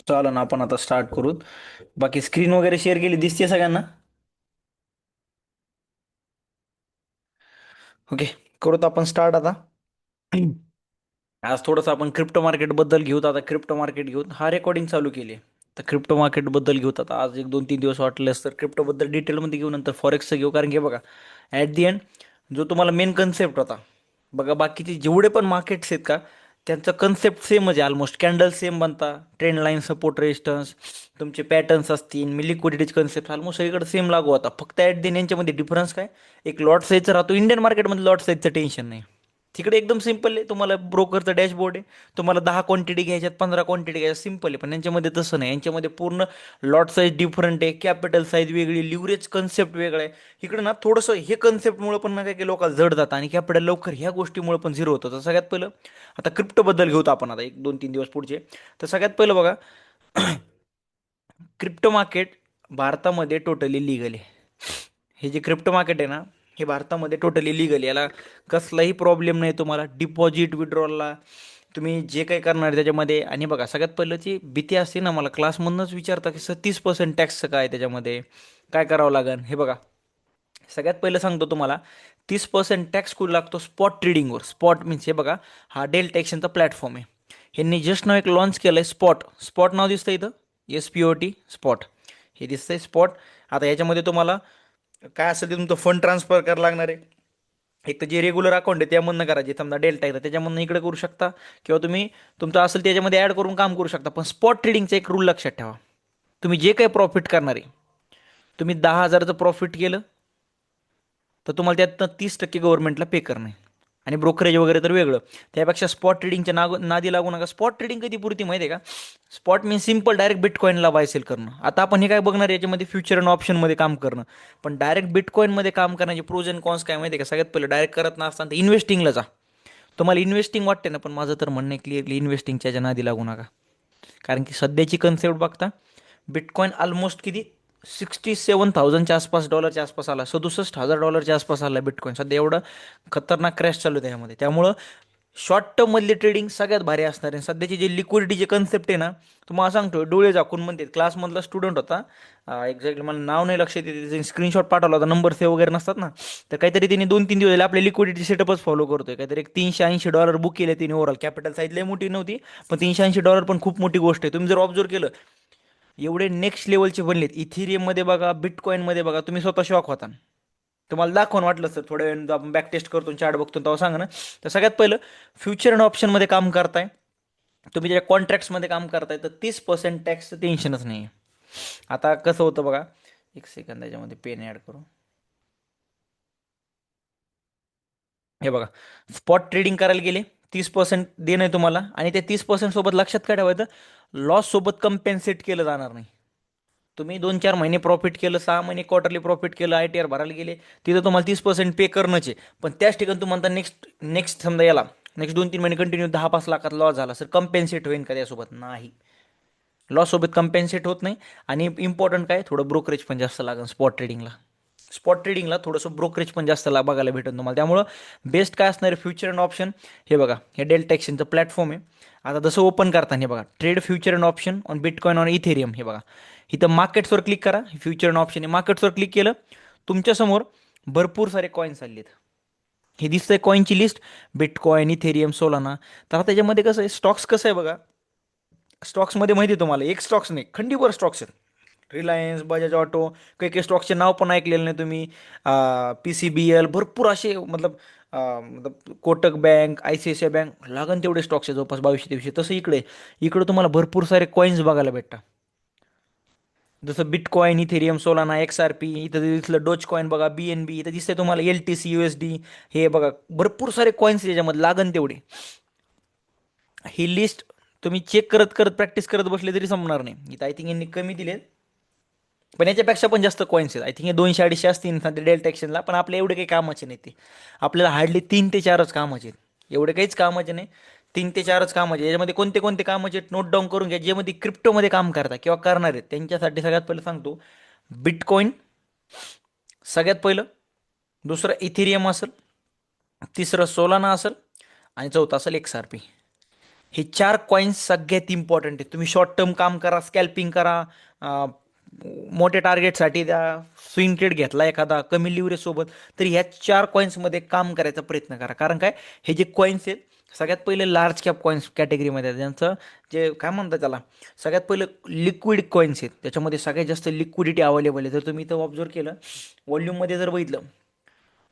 चालन आपण आता स्टार्ट करूत. बाकी स्क्रीन वगैरे शेअर केली दिसते सगळ्यांना. ओके. करूत आपण स्टार्ट आता. आज थोडंसं आपण क्रिप्टो मार्केट बद्दल घेऊत. आता क्रिप्टो मार्केट घेऊत हा रेकॉर्डिंग चालू केली आहे. तर क्रिप्टो मार्केट बद्दल घेऊत आता. आज एक दोन तीन दिवस वाटलेस तर क्रिप्टो बद्दल डिटेलमध्ये घेऊ, नंतर फॉरेक्सचं घेऊ. कारण की बघा, ॲट दी एंड जो तुम्हाला मेन कन्सेप्ट होता, बघा बाकीचे जेवढे पण मार्केट्स आहेत का, त्यांचा कन्सेप्ट सेमच आहे. ऑलमोस्ट कॅन्डल सेम बनता, ट्रेंड लाईन, सपोर्ट, रेजिस्टन्स, तुमचे पॅटर्न्स असतील, मी लिक्विडिटीचे कन्सेप्ट ऑलमोस्ट सगळीकडे सेम लागू होता. फक्त ॲट दी एंड यांच्यामध्ये डिफरन्स काय, एक लॉट साईजचा राहतो. इंडियन मार्केटमध्ये लॉट साईजचं टेन्शन नाही. तिकडे एकदम सिंपल आहे. तुम्हाला ब्रोकरचं डॅशबोर्ड आहे. तुम्हाला 10 क्वांटिटी घ्यायच्यात, 15 क्वांटिटी घ्यायच्या, सिंपल आहे. पण यांच्यामध्ये तसं नाही. यांच्यामध्ये पूर्ण लॉट साईज डिफरंट आहे, कॅपिटल साईज वेगळी, लिव्हरेज कन्सेप्ट वेगळा आहे. इकडे ना थोडंसं हे कन्सेप्टमुळे पण ना काही काही लोकांना जड जातं आणि कॅपिटल लवकर ह्या गोष्टीमुळे पण झिरो होतं. तर सगळ्यात पहिलं आता क्रिप्टोबद्दल घेऊत आपण आता एक दोन तीन दिवस पुढचे. तर सगळ्यात पहिलं बघा, क्रिप्टो मार्केट भारतामध्ये टोटली लिगल आहे. हे जे क्रिप्टो मार्केट आहे ना, हे भारतामध्ये टोटली लिगल आहे. याला कसलाही प्रॉब्लेम नाही तुम्हाला. डिपॉझिट विड्रॉलला तुम्ही जे काही करणार आहे त्याच्यामध्ये. आणि बघा, सगळ्यात पहिल्याची भीती असते ना, मला क्लासमधूनच विचारता की सर 30% टॅक्सचं काय, त्याच्यामध्ये काय करावं लागेल. हे बघा, सगळ्यात पहिलं सांगतो तुम्हाला, 30% टॅक्स कुठे लागतो, स्पॉट ट्रेडिंगवर. स्पॉट मीन्स हे बघा, हा डेल टॅक्सचा प्लॅटफॉर्म आहे. ह्यांनी जस्ट नाव एक लॉन्च केलं आहे, स्पॉट. स्पॉट नाव दिसतं इथं, SPOT, स्पॉट. हे दिसतंय स्पॉट. आता याच्यामध्ये तुम्हाला काय असेल ते तुमचं फंड ट्रान्सफर करायला लागणार आहे. एक तर जे रेग्युलर अकाउंट आहे त्यामधनं करायचे, समजा डेल्टा आहे त्याच्यामधनं इकडे करू शकता, किंवा तुम्ही तुमचं असेल त्याच्यामध्ये ॲड करून काम करू शकता. पण स्पॉट ट्रेडिंगचा एक रूल लक्षात ठेवा, तुम्ही जे काही प्रॉफिट करणार आहे, तुम्ही 10,000चं प्रॉफिट केलं तर तुम्हाला त्यातनं 30% गव्हर्नमेंटला पे करणं आहे. आणि ब्रोकरेज वगैरे तर वेगळं. त्यापेक्षा स्पॉट ट्रेडिंगच्या नादी लागू नका. स्पॉट ट्रेडिंग कधी पुरती माहिती आहे का, स्पॉट मीन सिंपल डायरेक्ट बिटकॉईनला बाय सेल करणं. आता आपण हे काय बघणार, याच्यामध्ये फ्युचर अँड ऑप्शनमध्ये काम करणं. पण डायरेक्ट बिटकॉईनमध्ये काम करण्याचे प्रोज अँड कॉन्स काय माहिती आहे का. सगळ्यात पहिलं, डायरेक्ट करत नसताना इन्व्हेस्टिंगला जा. तुम्हाला इन्व्हेस्टिंग वाटते ना, पण माझं तर म्हणणं आहे क्लिअरली इन्व्हेस्टिंगच्या नादी लागू नका. कारण की सध्याची कन्सेप्ट बघता, बिटकॉइन ऑलमोस्ट किती, 67,000च्या आसपास, डॉलरच्या आसपास आला, $67,000 आसपास आला बिटकॉइन सध्या. एवढं खतरनाक क्रॅश चालू आहे त्याच्यामध्ये. त्यामुळं शॉर्ट टर्म मधली ट्रेडिंग सगळ्यात भारी असणार आहे. सध्याची जे लिक्विडिटीचे कन्सेप्ट आहे ना, तुम्हाला सांगतो डोळे झाकून म्हणते. क्लासमधला स्टुडंट होता, एक्झॅक्टली मला नाव नाही लक्षात येते, स्क्रीनशॉट पाठवला होता, नंबर सेव्ह वगैरे नसतात ना. तर काहीतरी त्यांनी 2-3 दिवस झाले आपले लिक्विडिटी सेटअपच फॉलो करतोय. काहीतरी एक $380 बुक केले तिने ओव्हरऑल. कॅपिटल साईज लई मोठी नव्हती, पण $380 पण खूप मोठी गोष्ट आहे. तुम्ही जर ऑब्झर्व केलं, एवढे नेक्स्ट लेवलचे बनलेत. इथिरियममध्ये बघा, बिटकॉईनमध्ये बघा, तुम्ही स्वतः शॉक होता. तुम्हाला दाखवून वाटलं सर, थोड्या वेळ आपण बॅक टेस्ट करतो, चार्ट बघतो, तेव्हा सांगा ना. तर सगळ्यात पहिलं, फ्युचर अँड ऑप्शनमध्ये काम करताय तुम्ही, ज्या कॉन्ट्रॅक्ट्समध्ये काम करताय, तर 30% टॅक्सचं टेन्शनच नाही आहे. आता कसं होतं बघा, एक सेकंद याच्यामध्ये पेन ॲड करू. हे बघा, स्पॉट ट्रेडिंग करायला गेले, 30% देणं आहे तुम्हाला. आणि त्या 30% सोबत लक्षात काय ठेवायचं, लॉस सोबत कम्पेन्सेट केलं जाणार नाही. तुम्ही 2-4 महिने प्रॉफिट केलं, 6 महिने क्वार्टरली प्रॉफिट केलं, ITR भरायला गेले, तिथं तुम्हाला 30% पे करणंच आहे. पण त्याच ठिकाणी तुम्ही म्हणता नेक्स्ट नेक्स्ट समजा याला नेक्स्ट 2-3 महिने कंटिन्यू 10-5 लाखात लॉस झाला, सर कम्पेन्सेट होईल का त्यासोबत, नाही. लॉस सोबत कम्पेन्सेट होत नाही. आणि इम्पॉर्टंट काय, थोडं ब्रोकरेज पण जास्त लागेल स्पॉट ट्रेडिंगला. स्पॉट ट्रेडिंगला थोडंसं ब्रोकरेज पण जास्त बघायला भेटेल तुम्हाला. त्यामुळं बेस्ट काय असणार आहे, फ्युचर अँड ऑप्शन. हे बघा, हे डेल्टा एक्सचेंजचं प्लॅटफॉर्म आहे. आता जसं ओपन करताना हे बघा, trade future and option on bitcoin on Ethereum. हे बघा, इथं मार्केट्सवर क्लिक करा. फ्युचर अँड ऑप्शन आहे, मार्केट्सवर क्लिक केलं, तुमच्यासमोर भरपूर सारे कॉईन्स आलेत. हे दिसतंय कॉईनची लिस्ट, बिटकॉइन, इथेरियम, सोलाना. तर आता त्याच्यामध्ये कसं आहे, स्टॉक्स कसं आहे बघा, स्टॉक्समध्ये माहिती आहे तुम्हाला, एक स्टॉक्स नाही, खंडीभर स्टॉक्स आहेत. रिलायन्स, बजाज ऑटो, काही काही स्टॉक्सचे नाव पण ऐकलेलं नाही तुम्ही. PCBL, भरपूर असे मतलब कोटक बँक, ICICI बँक, लागन तेवढे स्टॉक्स आहे, जवळपास 2200-2300. तसं इकडे इकडे तुम्हाला भरपूर सारे कॉईन्स बघायला भेटतात. जसं बिटकॉइन, इथेरियम, सोलाना, XRP. इथं दिसलं डोज कॉइन बघा, BNB. इथं दिसतंय तुम्हाला LTC, USD. हे बघा, भरपूर सारे कॉईन्स त्याच्यामध्ये, लागन तेवढे. ही लिस्ट तुम्ही चेक करत करत प्रॅक्टिस करत बसले तरी संपणार नाही. इथं आय थिंक यांनी कमी दिले, पण याच्यापेक्षा पण जास्त कॉईन्स आहेत. आय थिंक हे 200-250 असतील सध्या डेल्टा ॲक्शनला. पण आपल्या एवढे काही कामाचे नाही ते. आपल्याला हार्डली 3 ते 4च कामाचे आहेत. एवढे काहीच कामाचे नाही, 3 ते 4च कामाचे. याच्यामध्ये कोणते कोणते कामाचे आहेत नोट डाऊन करून घ्या. जे मध्ये क्रिप्टोमध्ये काम करता किंवा करणार आहेत त्यांच्यासाठी सगळ्यात पहिलं सांगतो, बिटकॉइन सगळ्यात पहिलं, दुसरं इथिरियम असेल, तिसरं सोलाना असेल, आणि चौथं असेल XRP. हे 4 कॉईन्स सगळ्यात इम्पॉर्टंट आहेत. तुम्ही शॉर्ट टर्म काम करा, स्कॅल्पिंग करा, अं, मोठ्या टार्गेटसाठी द्या, स्विंग ट्रेड घेतला एखादा कमी लिव्हरेज सोबत, तर ह्या 4 कॉईन्समध्ये काम करायचा प्रयत्न करा. कारण काय, हे जे कॉईन्स आहेत सगळ्यात पहिले लार्ज कॅप कॉईन्स कॅटेगरीमध्ये आहेत. ज्यांचं जे काय म्हणतात त्याला, सगळ्यात पहिलं लिक्विड कॉईन्स आहेत, त्याच्यामध्ये सगळ्यात जास्त लिक्विडिटी अवेलेबल आहे. जर तुम्ही इथं ऑब्झर्व केलं, व्हॉल्यूममध्ये जर बघितलं,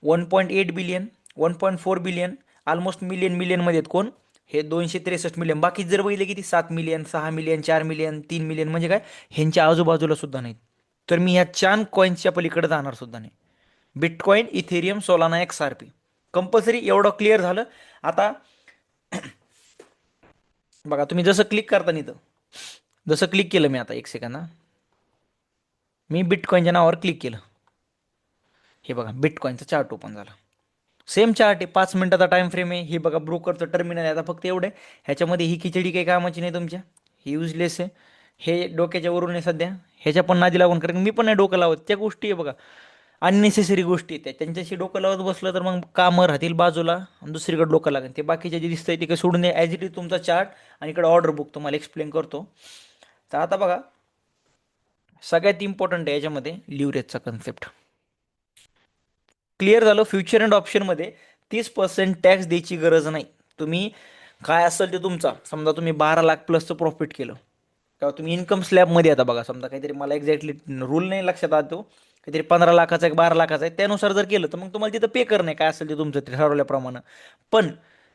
1.8 बिलियन, 1.4 बिलियन, ऑलमोस्ट मिलियनमध्ये आहेत कोण, हे 263 मिलियन. बाकी जर बघितले किती, 7 मिलियन, 6 मिलियन, 4 मिलियन, 3 मिलियन, म्हणजे काय, ह्यांच्या आजूबाजूला सुद्धा नाहीत. तर मी ह्या 4 कॉईन्सच्या पलीकडे जाणार सुद्धा नाही. Bitcoin, Ethereum, Solana, XRP compulsory. एवढं क्लिअर झालं. आता बघा, तुम्ही जसं क्लिक करता इथं, जसं क्लिक केलं मी आता, एक सेकंद हा. मी बिटकॉइनच्या नावावर क्लिक केलं, हे बघा बिटकॉइनचा चार्ट ओपन झाला. सेम चार्ट आहे, 5 मिनिटाचा टाइम फ्रेम आहे. हे बघा ब्रोकरचं टर्मिनल आहे. आता फक्त एवढे, ह्याच्यामध्ये ही खिचडी काही कामाची नाही तुमच्या, ही युजलेस आहे. हे डोक्याच्या वरून आहे सध्या, ह्याच्या पण नादी लागून, कारण मी पण नाही डोकं लावत त्या गोष्टी. आहे बघा, अननेसेसरी गोष्टी आहेत, त्यांच्याशी डोकं लावत बसलं तर मग कामं राहतील बाजूला आणि दुसरीकडे डोकं लागेल. ते बाकीचे जे दिसतंय ते काही सोडून द्या, ॲज इट इज तुमचा चार्ट. आणि इकडे ऑर्डर बुक तुम्हाला एक्सप्लेन करतो. तर आता बघा, सगळ्यात इम्पॉर्टंट आहे याच्यामध्ये लिव्हरेजचा कन्सेप्ट. क्लिअर झालं. फ्युचर अँड ऑप्शनमध्ये 30% टॅक्स द्यायची गरज नाही. तुम्ही काय असेल ते तुमचा, समजा तुम्ही 12 लाख प्लसचं प्रॉफिट केलं, तेव्हा तुम्ही इन्कम स्लॅबमध्ये आता बघा, समजा काहीतरी, मला एक्झॅक्टली रूल नाही लक्षात आला तो, काहीतरी 15 लाखाचा आहे, 12 लाखाचा आहे, त्यानुसार जर केलं तर मग तुम्हाला तिथं पे करणं आहे, काय असेल ते तुमचं ते ठरवल्याप्रमाणे. पण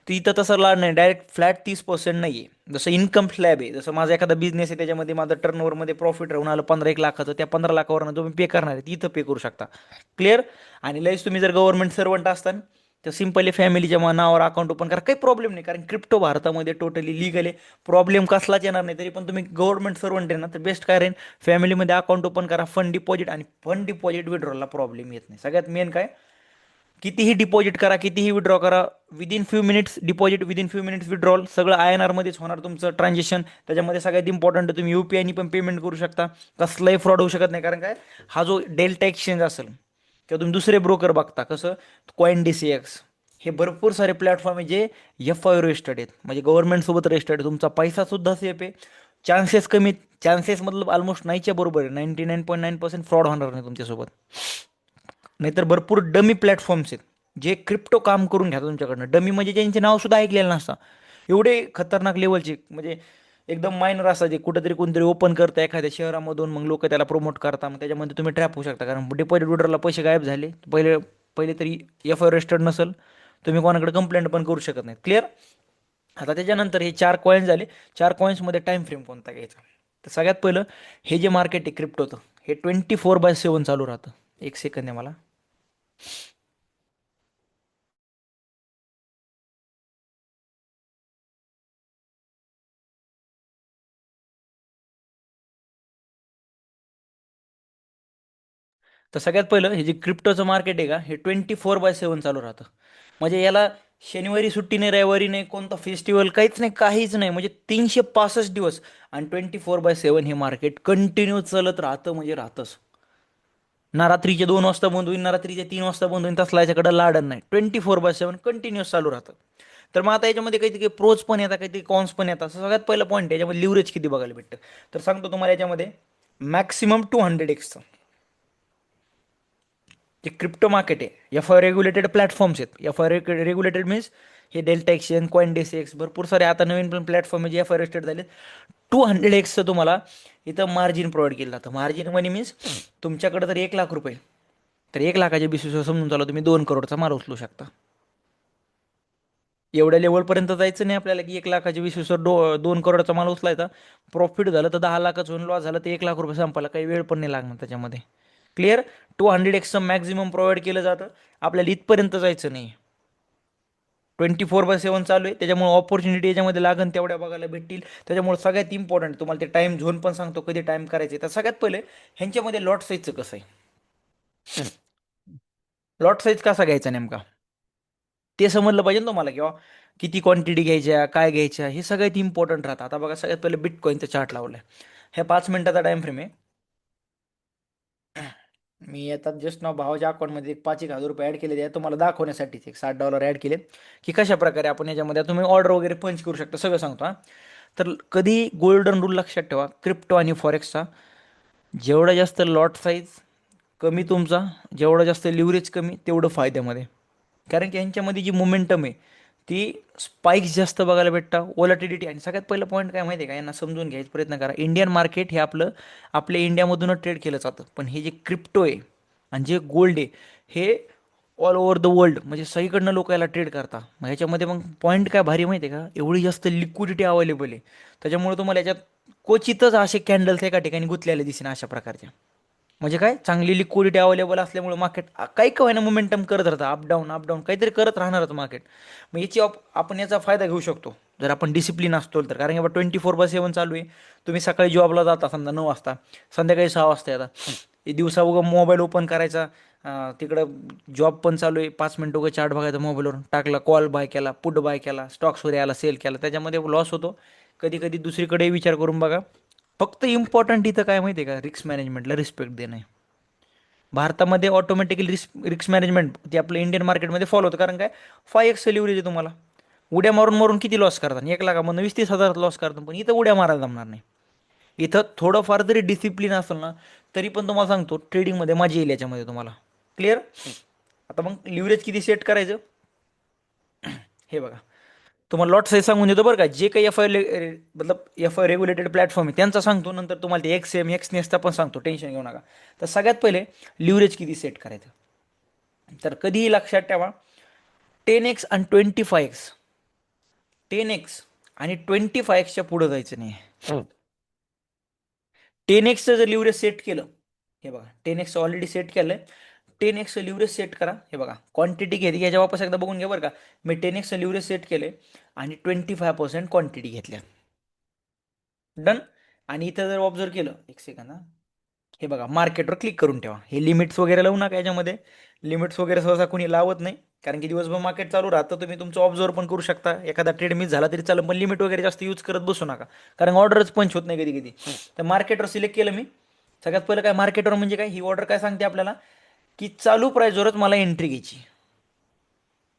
तिथं तसं लाड नाही, डायरेक्ट फ्लॅट 30% नाही आहे. जसं इन्कम स्लॅब आहे, जसं माझा एखादा बिझनेस आहे, त्याच्यामध्ये माझं टर्नओव्हरमध्ये प्रॉफिट राहून आलं 15-1 लाखाचं, त्या 15 लाखावरनं तुम्ही पे करणार आहे, तिथं पे करू शकता. क्लिअर. आणि लईच तुम्ही जर गव्हर्नमेंट सर्वंट असताना, तर सिंपली फॅमिलीच्या नावावर अकाउंट ओपन करा, काही प्रॉब्लेम नाही. कारण क्रिप्टो भारतामध्ये टोटली लिगल आहे, प्रॉब्लेम कसलाच येणार नाही. तरी पण तुम्ही गव्हर्नमेंट सर्वंट आहे ना, तर बेस्ट काय राहील, फॅमिलीमध्ये अकाउंट ओपन करा, फंड डिपॉझिट. आणि फंड डिपॉझिट विड्रॉला प्रॉब्लेम येत नाही. सगळ्यात मेन काय, कितीही डिपॉझिट करा, कितीही विड्रॉ करा, within few minutes deposit, within few minutes withdrawal, सगळं INR मध्येच होणार तुमचं ट्रान्झॅक्शन. त्याच्यामध्ये सगळ्यात इम्पॉर्टंट, तुम्ही UPI पण पेमेंट करू शकता, कसलाही फ्रॉड होऊ शकत नाही. कारण काय, हा जो डेल्टा एक्सचेंज असेल किंवा तुम्ही दुसरे ब्रोकर बघता, कसं कॉइन DCX, हे भरपूर सारे प्लॅटफॉर्म आहे जे FIO रजिस्टर्ड आहेत, म्हणजे गव्हर्नमेंट सोबत रजिस्टर्ड आहे. तुमचा पैसा सुद्धा सेफ आहे, चान्सेस कमी, चान्सेस मतलब ऑलमोस्ट नाहीच्या बरोबर आहे, 99.9% फ्रॉड होणार नाही तुमच्यासोबत. नाहीतर भरपूर डमी प्लॅटफॉर्म्स आहेत जे क्रिप्टो काम करून घ्या तुमच्याकडनं. डमी म्हणजे ज्यांचे नाव सुद्धा ऐकलेलं नसतं, एवढे खतरनाक लेवलचे, म्हणजे एकदम मायनर असं, जे कुठेतरी कोणतरी ओपन करतं एखाद्या शहरामधून, मग लोक त्याला प्रमोट करतात, मग त्याच्यामध्ये तुम्ही ट्रॅप होऊ शकता. कारण डिपॉझिट विड्रॉला पैसे गायब झाले, पहिले पहिले तरी FIO रजिस्टर्ड नसेल, तुम्ही कोणाकडे कंप्लेंट पण करू शकत नाही. क्लिअर. आता त्याच्यानंतर हे 4 कॉईन्स झाले. 4 कॉईन्समध्ये टाइम फ्रेम कोणता घ्यायचा, तर सगळ्यात पहिलं, हे जे मार्केट आहे क्रिप्टोचं, हे 24/7 चालू राहतं. एक सेकंद आहे मला. तर सगळ्यात पहिलं, हे जे क्रिप्टोचं मार्केट आहे का, हे 24/7 चालू राहतं. म्हणजे याला शनिवारी सुट्टी नाही, रविवारी नाही, कोणता फेस्टिवल काहीच नाही, काहीच नाही. म्हणजे 365 दिवस आणि 24/7 हे मार्केट कंटिन्यू चालत राहतं, म्हणजे राहतंच. ना रात्रीचे 2 वाजता बंद होईल, ना रात्रीचे 3 वाजता बंद होईल, तसला याच्याकडे लाडन नाही. 24/7 कंटिन्युअस चालू राहतं. तर मग आता याच्यामध्ये काही प्रोज पण येतात, काही कॉन्स पण येतात. सगळ्यात पहिला पॉईंट, याच्यामध्ये लिव्हरेज किती बघायला भेटतं. तर सांगतो तुम्हाला, याच्यामध्ये मॅक्सिमम 200x, जे क्रिप्टो मार्केट आहे, FIO रेग्युलेटेड प्लॅटफॉर्म्स आहेत. FIO रेग्युलेटेड मीन्स हे डेल्टा एक्सचेंज, कॉइन DCX, भरपूर सारे आता नवीन पण प्लॅटफॉर्म आहे जे FIO रजिस्टर्ड झाले. 200x तुम्हाला इथं मार्जिन प्रोव्हाइड केलं जातं. मार्जिन मनी मीन्स, तुमच्याकडे जर 1 लाख रुपये, तर 1 लाखाच्या बेसिसवर समजून चालू तुम्ही 2 करोडचा माल उचलू शकता. एवढ्या लेवलपर्यंत जायचं नाही आपल्याला, की 1 लाखाच्या बेसिसवर 2 करोडचा माल उचलायचा. प्रॉफिट झालं तर 10 लाखाचं होऊन, लॉस झालं तर 1 लाख रुपये संपायला काही वेळ पण नाही लागणार त्याच्यामध्ये. क्लिअर. 200x मॅक्झिमम प्रोव्हाइड केलं जातं. आपल्याला इथपर्यंत जायचं नाही, 24/7 चालू आहे. त्याच्यामुळे ऑपॉर्च्युनिटी याच्यामध्ये लागन तेवढ्या बघायला भेटतील. त्याच्यामुळे सगळ्यात इम्पॉर्टंट तुम्हाला ते टाइम झोन पण सांगतो, कधी टाइम करायचे. तर सगळ्यात पहिले, ह्यांच्यामध्ये लॉट साईजचं कसं आहे, लॉट साईज कसा घ्यायचा नेमका, ते समजलं पाहिजे ना तुम्हाला, किंवा किती क्वांटिटी घ्यायच्या, काय घ्यायच्या, हे सगळ्यात इम्पॉर्टंट राहतं. आता बघा, सगळ्यात पहिले बिटकॉईनचा चार्ट लावलाय, हे 5 मिनिटाचा टाइम फ्रेम आहे. मी आता जस्ट नाव भावाच्या अकाउंटमध्ये एक 5,000 रुपये ॲड केले आहे तुम्हाला दाखवण्यासाठीच. एक $60 ॲड केले की कशा प्रकारे आपण याच्यामध्ये तुम्ही ऑर्डर वगैरे पंच करू शकता, सगळं सांगतो हां. तर कधी गोल्डन रूल लक्षात ठेवा क्रिप्टो आणि फॉरेक्सचा. जेवढा जास्त लॉट साईज कमी तुमचा, जेवढा जास्त लिव्हरेज कमी, तेवढं फायद्यामध्ये. कारण की यांच्यामध्ये जी मोमेंटम आहे ती स्पाइक्स जास्त बघायला भेटतात, वॉलॅटिलिटी. आणि सगळ्यात पहिलं पॉईंट काय माहिती आहे का, यांना समजून घ्यायचा प्रयत्न करा. इंडियन मार्केट हे आपल्या इंडियामधूनच ट्रेड केलं जातं, पण हे जे क्रिप्टो आहे आणि जे गोल्ड आहे हे ऑल ओव्हर द वर्ल्ड, म्हणजे सगळीकडनं लोक याला ट्रेड करतात. मग ह्याच्यामध्ये मग पॉईंट काय भारी माहिती आहे का, एवढी जास्त लिक्विडिटी अवेलेबल आहे. त्याच्यामुळे तुम्हाला याच्यात क्वचितच असे कॅन्डल्स एका ठिकाणी गुंतलेले दिसेन अशा प्रकारच्या. म्हणजे काय, चांगली लिक्विडिटी अवेलेबल असल्यामुळे मार्केट काही का होईना मोमेंटम करत राहतं, अप डाऊन काहीतरी करत राहणारच मार्केट. मग आपण याचा फायदा घेऊ शकतो जर आपण डिसिप्लिन असतो तर. कारण की 24/7 चालू आहे. तुम्ही सकाळी जॉबला जाता समजा 9 वाजता, संध्याकाळी 6 वाजता येतात. दिवसा उगा मोबाईल ओपन करायचा, तिकडं जॉब पण चालू आहे, 5 मिनिटं उगा चार्ट बघायचा मोबाईलवरून, टाकला कॉल बाय केला, पुट बाय केला, स्टॉक्सवर याला सेल केला, त्याच्यामध्ये लॉस होतो. कधी कधी दुसरीकडे विचार करून बघा. फक्त इम्पॉर्टंट इथं काय माहिती आहे का, रिस्क मॅनेजमेंटला रिस्पेक्ट देणं आहे. भारतामध्ये ऑटोमॅटिकली रिस्क मॅनेजमेंट ते आपलं इंडियन मार्केटमध्ये फॉलो होतं. कारण काय, 5x लिव्हरेज आहे तुम्हाला. उड्या मारून मारून किती लॉस करतात, 1 लाखामधून 20-30 हजार लॉस करतात, पण इथं उड्या मारायला जमणार नाही. इथं थोडंफार जरी डिसिप्लिन असेल ना, तरी पण तुम्हाला सांगतो ट्रेडिंगमध्ये मजा येईल याच्यामध्ये तुम्हाला. क्लिअर. आता मग लिव्हरेज किती सेट करायचं हे बघा. तुम्हाला लॉट साईज सांगून देतो बरं का. जे काही एफ आय रेग्युलेटेड प्लॅटफॉर्म आहे त्यांचा सांगतो, नंतर तुम्हाला ते एक्सनेसचा पण सांगतो, टेन्शन घेऊ नका. तर सगळ्यात पहिले लिव्हरेज किती सेट करायचं. तर कधीही लक्षात ठेवा, 10x आणि 25x, 10x आणि 25xच्या पुढं जायचं नाही. 10xचं जर लिव्हरेज सेट केलं, हे बघा 10x ऑलरेडी सेट केलंय, 10x लिव्हरेज सेट करा. हे बघा क्वांटिटी घेतली, याच्या वापस एकदा बघून घ्या बरं का. मी 10x लिव्हरेज सेट केले आणि 25% क्वांटिटी घेतल्या. डन. आणि इथं जर ऑब्झर्व केलं, एक सेकंद, हे बघा मार्केटवर क्लिक करून ठेवा. हे लिमिट्स वगैरे लावू नका याच्यामध्ये. लिमिट्स वगैरे सहसा कोणी लावत नाही, कारण की दिवसभर मार्केट चालू राहतं. तुम्ही तुमचं ऑब्झर्व पण करू शकता, एखादा ट्रेड मिस झाला तरी चालेल, पण लिमिट वगैरे जास्त यूज करत बसू नका, कारण ऑर्डरच पंच होत नाही कधी कधी. तर मार्केटवर सिलेक्ट केलं मी. सगळ्यात पहिलं काय, मार्केटवर म्हणजे काय, ही ऑर्डर काय सांगते आपल्याला की चालू प्राईजवरच मला एंट्री घ्यायची.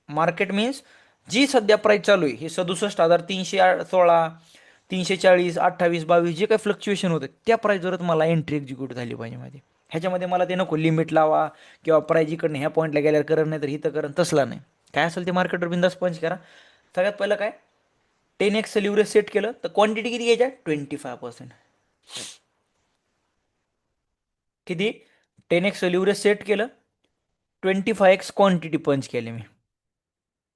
मार्केट मीन्स जी सध्या प्राईस चालू आहे, हे 67,316, 340, 28, 22 जे काही फ्लक्च्युएशन होतं त्या प्राईजवरच मला एंट्री एक्झिक्यूट झाली पाहिजे माझी. ह्याच्यामध्ये मला ते नको लिमिट लावा किंवा प्राईज इकडनं ह्या पॉईंटला गेल्यावर करण नाही तर इथं करण, तसला नाही. काय असेल ते मार्केटवर बिंदास पंच करा. सगळ्यात पहिलं काय, 10x लिव्हरेज सेट केलं तर क्वांटिटी किती घ्यायच्या, 25%. किती, 10x लिव्हरेज सेट केलं, 25x क्वांटिटी पंच केली मी.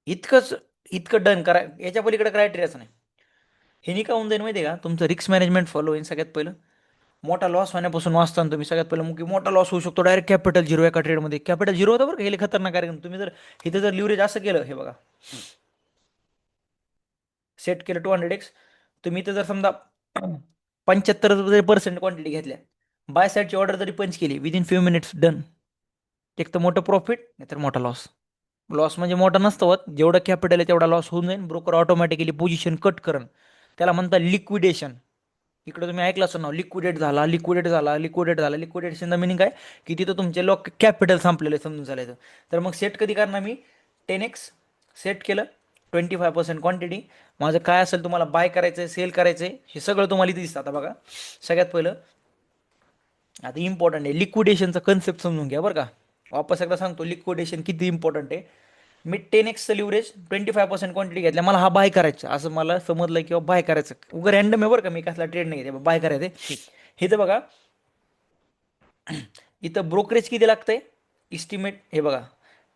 इतकंच, इतकं डन करा, याच्या पलीकडे क्रायटेरियाच नाही. हे नाही का होऊन जाईल माहिती आहे का, तुमचं रिस्क मॅनेजमेंट फॉलो होईल. सगळ्यात पहिलं मोठा लॉस होण्यापासून वाचताना तुम्ही. सगळ्यात पहिलं मग की मोठा लॉस होऊ शकतो डायरेक्ट कॅपिटल झिरो एका ट्रेडमध्ये. कॅपिटल झिरो होतं बरं का, हे खतरनाक. कारण तुम्ही जर इथं जर लिव्हरेज असं केलं, हे बघा सेट केलं 200x, तुम्ही इथं जर समजा 75% क्वांटिटी घेतल्या, बाय साईडची ऑर्डर जरी पंच केली, विदिन फ्यू मिनिट्स डन. एक तर मोठं प्रॉफिट, नाही तर मोठा लॉस. लॉस म्हणजे मोठा नसतं होत, जेवढं कॅपिटल आहे तेवढा लॉस होऊन जाईल. ब्रोकर ऑटोमॅटिकली पोझिशन कट करण, त्याला म्हणतात लिक्विडेशन. इकडे तुम्ही ऐकलं असं ना, लिक्विडेट झाला, लिक्विडेट झाला, लिक्विडेट झाला. लिक्विडेशनचा मिनिंग काय, की तिथं तुमचे कॅपिटल संपलेले समजून झालं. तर मग सेट कधी करणार मी, 10x सेट केलं, 25% क्वांटिटी. माझं काय असेल, तुम्हाला बाय करायचं आहे, सेल करायचं आहे, हे सगळं तुम्हाला इथे दिसतं. आता बघा सगळ्यात पहिलं, आता इम्पॉर्टंट आहे लिक्विडेशनचा कन्सेप्ट समजून घ्या बरं का. वापस एकदा सांगतो लिक्विडेशन किती इम्पॉर्टंट आहे. मी 10x लिव्हरेज 25% क्वांटिटी घेतल्या, मला हा बाय करायचा असं मला समजलं किंवा बाय करायचं, उगा रॅन्डम आहे बरं का, मी कसला ट्रेड नाही घेते, बाय करायचं. हे तर बघा इथं ब्रोकरेज किती लागतंय, इस्टिमेट हे बघा.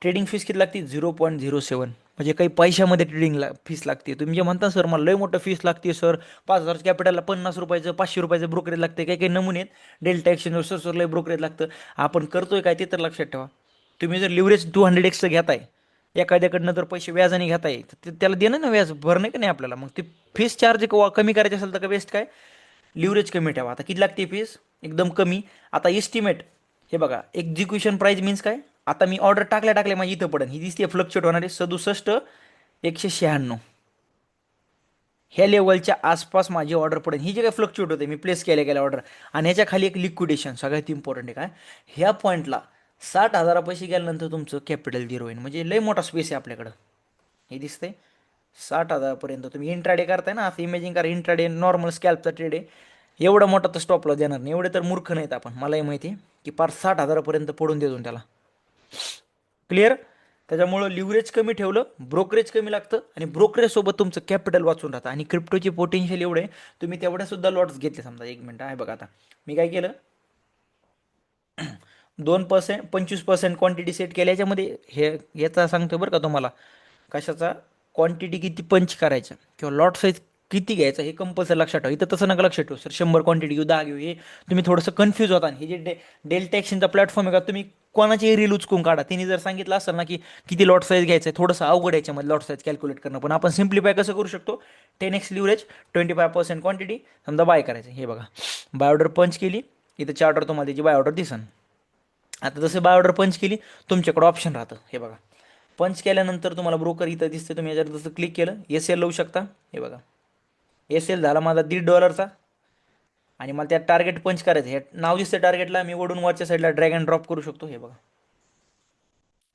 ट्रेडिंग फीस किती लागते, 0.07. म्हणजे काही पैशामध्ये ट्रेडिंगला फीस लागते. तुम्ही जे म्हणता सर मला लय मोठं फीस लागते सर, 5,000 कॅपिटलला ₹50, ₹500 ब्रोकरेज लागते. काही काही नमुने आहेत डेल्टा एक्सचेंजवर सर सर लय ब्रोकरेज लागतं. आपण करतोय काय ते तर लक्षात ठेवा. तुम्ही जर लिव्हरेज 200x घेताय, एखाद्याकडनं जर पैसे व्याजाने घेताय, तर त्याला देणं ना व्याज भरणं का नाही आपल्याला. मग ते फीस चार्ज कमी करायचे असेल तर बेस्ट काय, लिव्हरेज कमी ठेवा. आता किती लागते फीस, एकदम कमी. आता एस्टिमेट हे बघा, एक्झिक्युशन प्राइस मीन्स काय, आता मी ऑर्डर टाकल्या माझी इथं पडेल, ही दिसते फ्लक्च्युएट होणारे 67,196. ह्या लेवलच्या आसपास माझी ऑर्डर पडेल. ही जे काही फ्लक्च्युएट होते मी प्लेस केल्या ऑर्डर, आणि ह्याच्या खाली एक लिक्विडेशन सगळ्यात इम्पॉर्टंट आहे. काय ह्या पॉईंटला 60,000 गेल्यानंतर तुमचं कॅपिटल झिरो होईल. म्हणजे लय मोठा स्पेस आहे आपल्याकडं. हे दिसतंय 60,000पर्यंत तुम्ही इंट्राडे करताय ना, असं इमेजिंग करा. इंट्राडे नॉर्मल स्कॅल्पचा ट्रेड आहे. एवढा मोठा तर स्टॉप लॉस देणार नाही, एवढे तर मूर्ख नाहीत आपण. मलाही माहिती आहे की पार 60,000पर्यंत पडून देतो त्याला. क्लिअर. त्याच्यामुळं लिव्हरेज कमी ठेवलं, ब्रोकरेज कमी लागतं, आणि ब्रोकरेज सोबत तुमचं कॅपिटल वाचून राहतं. आणि क्रिप्टोची पोटेन्शियल एवढे, तुम्ही तेवढ्या सुद्धा लॉट्स घेतले. समजा 1 मिनिट आहे बघा, आता मी काय केलं, 2% 25% क्वांटिटी सेट केल्या. याच्यामध्ये हे याचा सांगतो बरं का तुम्हाला, कशाचा क्वांटिटी किती पंच करायचा किंवा लॉट साईज किती घ्यायचा हे कंपल्सरी लक्षात ठेवा. इथं तसं नका लक्षात ठेवू सर 100 क्वांटिटी घेऊ 10 घेऊ, हे तुम्ही थोडंसं कन्फ्यूज होता. हे जे डेल्टा एक्सचेंजचा प्लॅटफॉर्म आहे का, तुम्ही कोणाची रील उचकून काढा. तिने जर सांगितलं असेल ना की किती लॉट साईज घ्यायचं आहे, थोडंसं अवघड याच्यामध्ये लॉट साईज कॅल्क्युलेट करणं. पण आपण सिम्प्लिफाय कसं करू शकतो, 10x लिव्हरेज 25% क्वांटिटी समजा बाय करायचं. हे बघा, बाय ऑर्डर पंच केली, इथं चार्टर तुम्हाला त्याची बाय ऑर्डर दिसन. आता जसं बाय ऑर्डर पंच केली, तुमच्याकडे ऑप्शन राहतं. हे बघा, पंच केल्यानंतर तुम्हाला ब्रोकर इथं दिसते. तुम्ही याच्यावर जसं क्लिक केलं एस एल लावू शकता. हे बघा, एस एल झाला माझा $1.5. आणि मला त्यात टार्गेट पंच करायचं. हे नाव दिसतं टार्गेटला, मी वडून वरच्या साईडला ड्रॅग अँड ड्रॉप करू शकतो. हे बघा,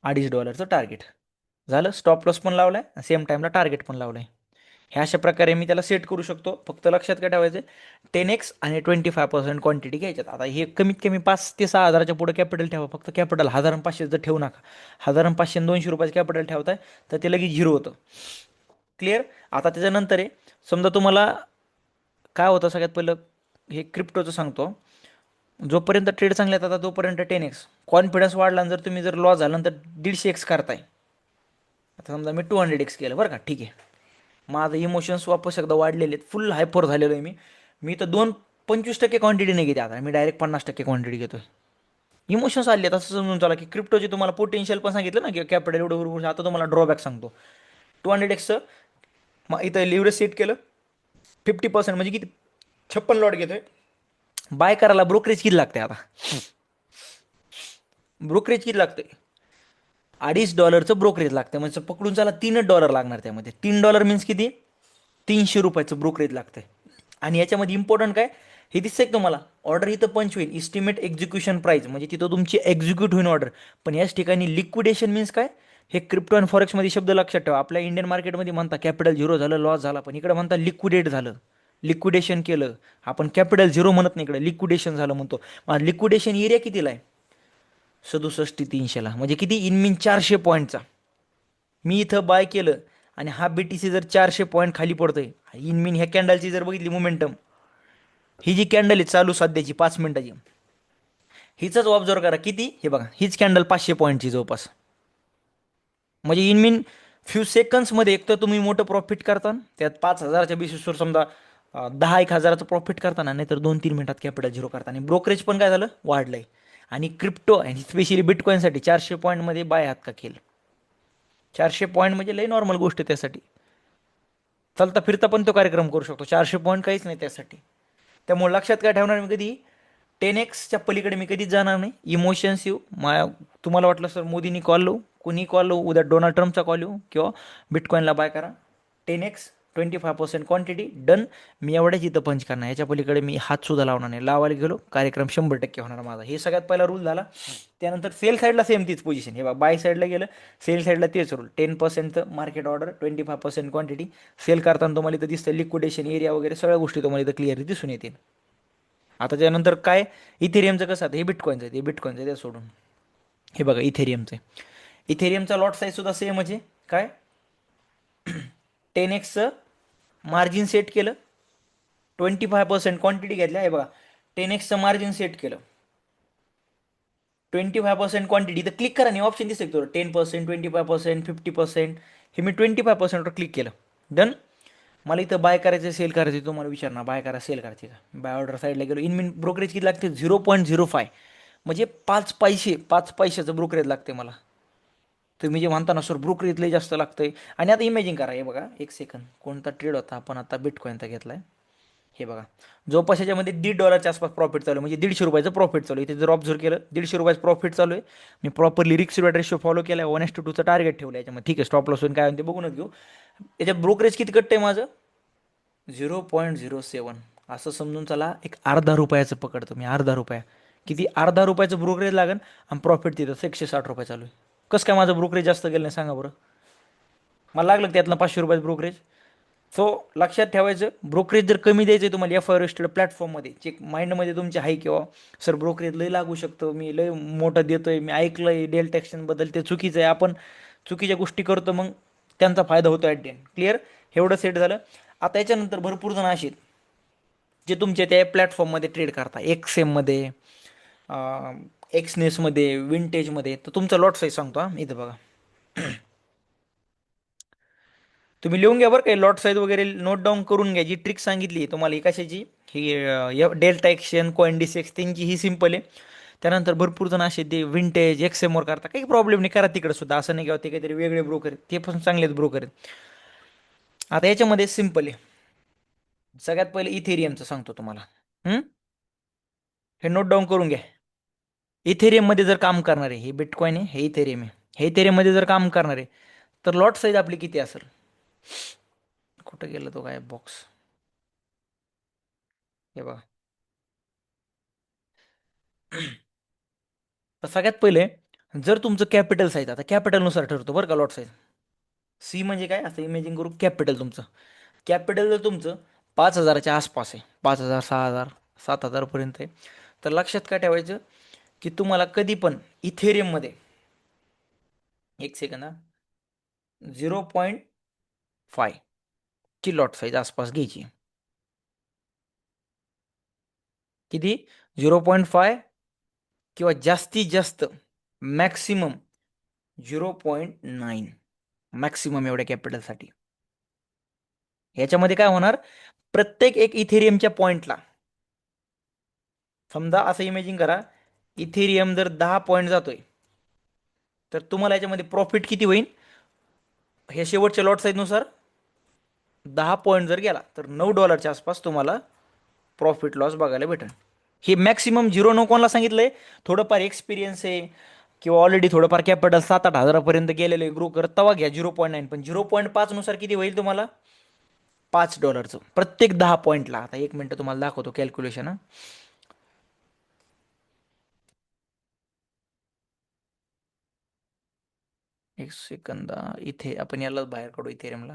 $2.5 टार्गेट झालं. स्टॉप लॉस पण लावलाय, सेम टाइमला टार्गेट पण लावलाय. ह्या अशा प्रकारे मी त्याला सेट करू शकतो. फक्त लक्षात काय ठेवायचं, 10x आणि 25% क्वांटिटी घ्यायच्यात. आता हे कमीत कमी 5 ते 6,000च्या पुढे कॅपिटल ठेवा. फक्त कॅपिटल 1,500 जर ठेवू नका. 1,500 आणि $200 कॅपिटल ठेवताय तर ते लगेच झिरो होतं. क्लिअर. आता त्याच्यानंतर आहे, समजा तुम्हाला काय होतं, सगळ्यात पहिलं हे क्रिप्टोचं सांगतो. जोपर्यंत ट्रेड चांगले येतात तोपर्यंत 10x कॉन्फिडन्स वाढला, जर तुम्ही जर लॉस झाला तर 150x करताय. आता समजा मी 200x केलं बरं का, ठीक आहे. माझं इमोशन्स वापस एकदा वाढलेले आहेत, फुल हायपर झालेलो आहे मी तर 25% क्वांटिटी नाही घेते आता, मी डायरेक्ट 50% क्वांटिटी घेतोय. इमोशन्स आले आहेत असं समजून चला की क्रिप्टोची तुम्हाला पोटेन्शियल पण सांगितलं ना की कॅपिटल एवढं बरोबर. आता तुम्हाला ड्रॉबॅक सांगतो. 200xचं मग इथं लिव्हरेज सेट केलं 50% म्हणजे किती, 56 लॉट घेतोय. बाय करायला ब्रोकरेज किती लागते, आता ब्रोकरेज किती लागते, $2.5 ब्रोकरेज लागतं. म्हणजे पकडून चला $3 लागणार. त्यामध्ये $3 मीन्स किती, ₹300 ब्रोकरेज लागतंय. आणि याच्यामध्ये इम्पॉर्टंट काय, हे दिसतंय तुम्हाला, ऑर्डर इथं पंच होईल, इस्टिमेट एक्झिक्युशन प्राइस म्हणजे तिथं तुमची एक्झिक्यूट होईल ऑर्डर. पण याच ठिकाणी लिक्विडेशन मीन्स काय, हे क्रिप्टो आणि फॉरेक्समध्ये शब्द लक्षात ठेवा. आपल्या इंडियन मार्केटमध्ये म्हणता कॅपिटल झिरो झालं, लॉस झाला, पण इकडे म्हणता लिक्विडेट झालं, लिक्विडेशन केलं. आपण कॅपिटल झिरो म्हणत नाही, इकडे लिक्विडेशन झालं म्हणतो. लिक्विडेशन एरिया कितीला आहे, 67,300ला. म्हणजे किती, इन मीन 400 पॉईंटचा. मी इथं बाय केलं आणि हा BTC जर 400 पॉईंट खाली पडतोय, इन मीन ह्या कॅन्डलची जर बघितली मोमेंटम, ही जी कॅन्डल आहे चालू सध्याची 5 मिनिटाची, हिच ऑब्झर्व करा किती. हे बघा, हीच कॅन्डल 500 पॉईंटची जवळपास. म्हणजे इन मीन फ्यू सेकंड्समध्ये एक तर तुम्ही मोठं प्रॉफिट करता, त्यात 5,000च्या बेसिसवर समजा 10,000-1,000चं प्रॉफिट करताना, नाहीतर 2-3 मिनिटात कॅपिटल झिरो करता. आणि ब्रोकरेज पण काय झालं, वाढलंय. आणि क्रिप्टो आणि स्पेशली बिटकॉईनसाठी 400 पॉईंटमध्ये बाय हात का केलं. 400 पॉईंट म्हणजे लई नॉर्मल गोष्ट आहे त्यासाठी. चालता फिरता पण तो कार्यक्रम करू शकतो. 400 पॉईंट काहीच नाही त्यासाठी. त्यामुळे लक्षात काय ठेवणार मी, कधी 10xच्या पलीकडे मी कधीच जाणार नाही. इमोशन्स येऊ, तुम्हाला वाटलं सर मोदींनी कॉल लावू, कोणी कॉल लावू, उद्या डोनाल्ड ट्रम्पचा कॉल येऊ, किंवा बिटकॉईनला बाय करा, 10x 25% क्वांटिटी डन. मी एवढ्याच इथं पंच करणार, याच्या पलीकडे मी हात सुद्धा लावणार नाही. लावायला गेलो कार्यक्रम 100% होणार माझा. हे सगळ्यात पहिला रूल झाला. त्यानंतर सेल साईडला सेम तीच पोझिशन. हे बघा, बाय साईडला गेलं, सेल साईडला तेच rule. 10% market order, 25% quantity. Sell करताना तुम्हाला इथं दिसतं लिक्विडेशन एरिया वगैरे सगळ्या गोष्टी तुम्हाला इथं क्लिअरली दिसून येतील. आता त्यानंतर काय, इथेरियमचं कसं, आता हे बिटकॉईनचं आहे, ते बिटकॉईनचं आहे, ते सोडून हे बघा इथेरियमचं आहे. इथेरियमचा लॉट साईज सुद्धा सेमच आहे. काय 10xचं मार्जिन सेट केलं, 25% क्वांटिटी घेतल्या. हे बघा, 10xचं मार्जिन सेट केलं, 25% क्वांटिटी. तर क्लिक करा, नाही ऑप्शन दिसतं तुला 10%, 25%, 50%. हे मी 25%वर क्लिक केलं, डन. मला इथं बाय करायचं, सेल करायचं, तुम्हाला विचारणार बाय करा सेल करायची का. बाय ऑर्डर साईडला गेलो, इन मिन ब्रोकरेज किती लागते, 0.05. म्हणजे 5 पैशाचं ब्रोकरेज लागते मला. तुम्ही जे म्हणता ना सर ब्रोकरेज लय जास्त लागतंय. आणि आता इमेजिन करा, हे बघा एक सेकंद, कोणता ट्रेड होता, आपण आता बिटकॉईनचा घेतलाय. हे बघा, जवळपास याच्यामध्ये $1.5 आसपास प्रॉफिट चालू आहे, म्हणजे ₹150 प्रॉफिट चालू आहे. इथे जर ऑब्झर्व केलं ₹150 प्रॉफिट चालू आहे. Me properly risk reward ratio follow केला, 1:2चं टार्गेट ठेवलं याच्यामध्ये. ठीक आहे, स्टॉप लॉस होईल काय होईल ते बघूनच घेऊ. याच्यात ब्रोकरेज किती कट्ट आहे माझं, 0.07 असं समजून चला, एक अर्धा रुपयाचं पकडतो मी, अर्धा रुपया. किती? अर्धा रुपयाचं ब्रोकरेज लागेल आणि प्रॉफिट तिथं 160 रुपये चालू आहे. कसं काय माझं ब्रोकरेज जास्त गेलं नाही सांगा बरं? मला लागलं का त्यातनं 500 रुपयाचं ब्रोकरेज? सो लक्षात ठेवायचं, ब्रोकरेज जर कमी द्यायचं आहे तुम्हाला एफ आय रजिस्टर्ड प्लॅटफॉर्ममध्ये, चेक माइंडमध्ये तुमच्या आहे किंवा सर ब्रोकरेज लय लागू शकतं, मी लय मोठं देतोय, मी ऐकलंय डेल टॅक्सबद्दल, ते चुकीचं आहे. आपण चुकीच्या गोष्टी करतो, मग त्यांचा फायदा होतो ॲट द एंड. क्लिअर? एवढं सेट झालं. आता याच्यानंतर भरपूर जण असे आहेत, जे तुमच्या त्या प्लॅटफॉर्ममध्ये ट्रेड करता, एक्सएममध्ये, एक्सनेसमध्ये, विंटेजमध्ये. तर तुमचा लॉट साईज सांगतो हा, इथं बघा. तुम्ही लिहून घ्या बरं, काही लॉट साईज वगैरे नोट डाऊन करून घ्या. जी ट्रिक सांगितली तुम्हाला ही कशाची, ही डेल्टा एक्शन, कॉइनडिसेक्स, त्यांची ही सिंपल आहे. त्यानंतर भरपूर जण असे ते विंटेज एक्सएमवर करता, काही प्रॉब्लेम नाही, करा तिकडे सुद्धा, असं नाही किंवा ते काहीतरी वेगळे ब्रोकर आहेत, ते पण चांगलेच ब्रोकर आहेत. आता याच्यामध्ये सिंपल आहे. सगळ्यात पहिले इथेरियमचं सांगतो तुम्हाला. हम्म? हे नोट डाऊन करून घ्या. इथेरियम मध्ये जर काम करणार आहे, हे बिटकॉइन आहे, हे इथेरियम आहे, हे इथेरियम मध्ये जर काम करणार आहे, तर लॉट साईज आपली किती असेल? कुठं गेला तो काय बॉक्स? हे बघा. तर सगळ्यात पहिले, जर तुमचं कॅपिटल साईज, आता कॅपिटलनुसार ठरतो बरं का लॉट साईज. सी म्हणजे काय, असं इमेजिंग करू, कॅपिटल तुमचं, कॅपिटल जर तुमचं 5,000च्या आसपास आहे, 5,000, 6,000, 7,000 पर्यंत आहे, तर लक्षात काय ठेवायचं, की तुम्हाला कधी पण इथेरियममध्ये, एक सेकंद हा, 0.5 ची लॉट साईज आसपास घ्यायची. किती? 0.5 किंवा जास्तीत जास्त मॅक्सिमम 0.9, मॅक्सिमम एवढ्या कॅपिटलसाठी. याच्यामध्ये काय होणार, प्रत्येक एक इथेरियमच्या पॉइंटला, समजा असं इमेजिंग करा, इथेरियम जर 10 पॉईंट जातोय, तर तुम्हाला याच्यामध्ये प्रॉफिट किती होईल? हे शेवटच्या लॉट साईजनुसार 10 पॉईंट जर गेला, तर $9 आसपास तुम्हाला प्रॉफिट लॉस बघायला भेटेल. हे मॅक्सिमम झिरो नो कोणाला सांगितलंय? थोडंफार एक्सपिरियन्स आहे किंवा ऑलरेडी थोडंफार कॅपिटल 7-8 हजारापर्यंत गेलेले ग्रो करत, तवा घ्या 0.9. पण 0.5 नुसार किती होईल तुम्हाला? $5 प्रत्येक 10 पॉईंटला. आता एक मिनिट तुम्हाला दाखवतो कॅल्क्युलेशन. एक सेकंद, इथे आपण यालाच बाहेर काढू इथेरियमला.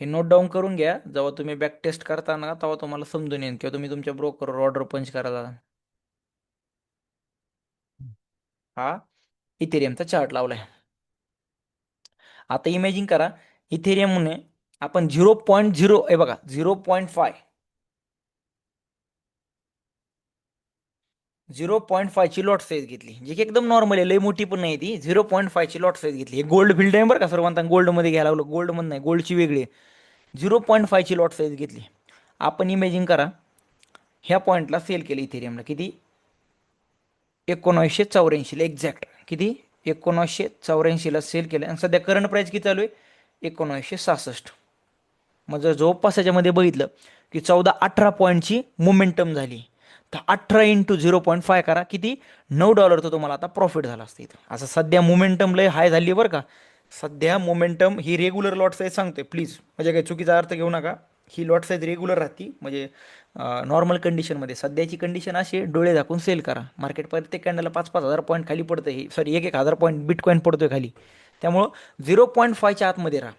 हे नोट डाऊन करून घ्या, जेव्हा तुम्ही बॅक टेस्ट करता ना, तेव्हा तुम्हाला समजून येईल, किंवा तुम्ही तुमच्या ब्रोकरवर ऑर्डर पंच करायला. हा इथेरियमचा चार्ट लावलाय. आता इमॅजिन करा, इथेरियमने आपण 0.0, हे बघा 0.5 ची लॉट साईज घेतली, जी की एकदम नॉर्मल आहे, लई मोठी पण नाही ती. 0.5 ची लॉट साईज घेतली. हे गोल्ड फील्ड आहे बरं का सर्वांना, गोल्डमध्ये घ्यायला लागलो, गोल्ड मध्ये नाही, गोल्डची वेगळी आहे. 0.5 ची लॉट साईज घेतली. आपण इमॅजिन करा, ह्या पॉईंटला सेल केली इथेरियमला, किती? 1984ला एक्झॅक्ट. किती? 1984ला सेल केलं, आणि सध्या करंट प्राइस किती चालू आहे? 1966. मग जर जवळपास याच्यामध्ये बघितलं, की 14-18 पॉईंटची मोमेंटम झाली, तर 18 इंटू 0.5 करा, किती? $9 तुम्हाला आता प्रॉफिट झाला असतं इथं. असं सध्या मोमेंटम लय हाय झाली बरं का. सध्या मोमेंटम ही रेग्युलर लॉट साईज सांगतोय, प्लीज म्हणजे काही चुकीचा अर्थ घेऊ नका. ही लॉट साईज रेग्युलर राहते, म्हणजे नॉर्मल कंडिशनमध्ये. सध्याची कंडिशन अशी आहे, डोळे झाकून सेल करा. मार्केट प्रत्येक कॅन्डलला 5-5 हजार पॉईंट खाली पडतं, ही सॉरी 1-1 हजार पॉईंट बिटकॉईन पडतोय खाली. त्यामुळं 0.5च्या आतमध्ये राहा.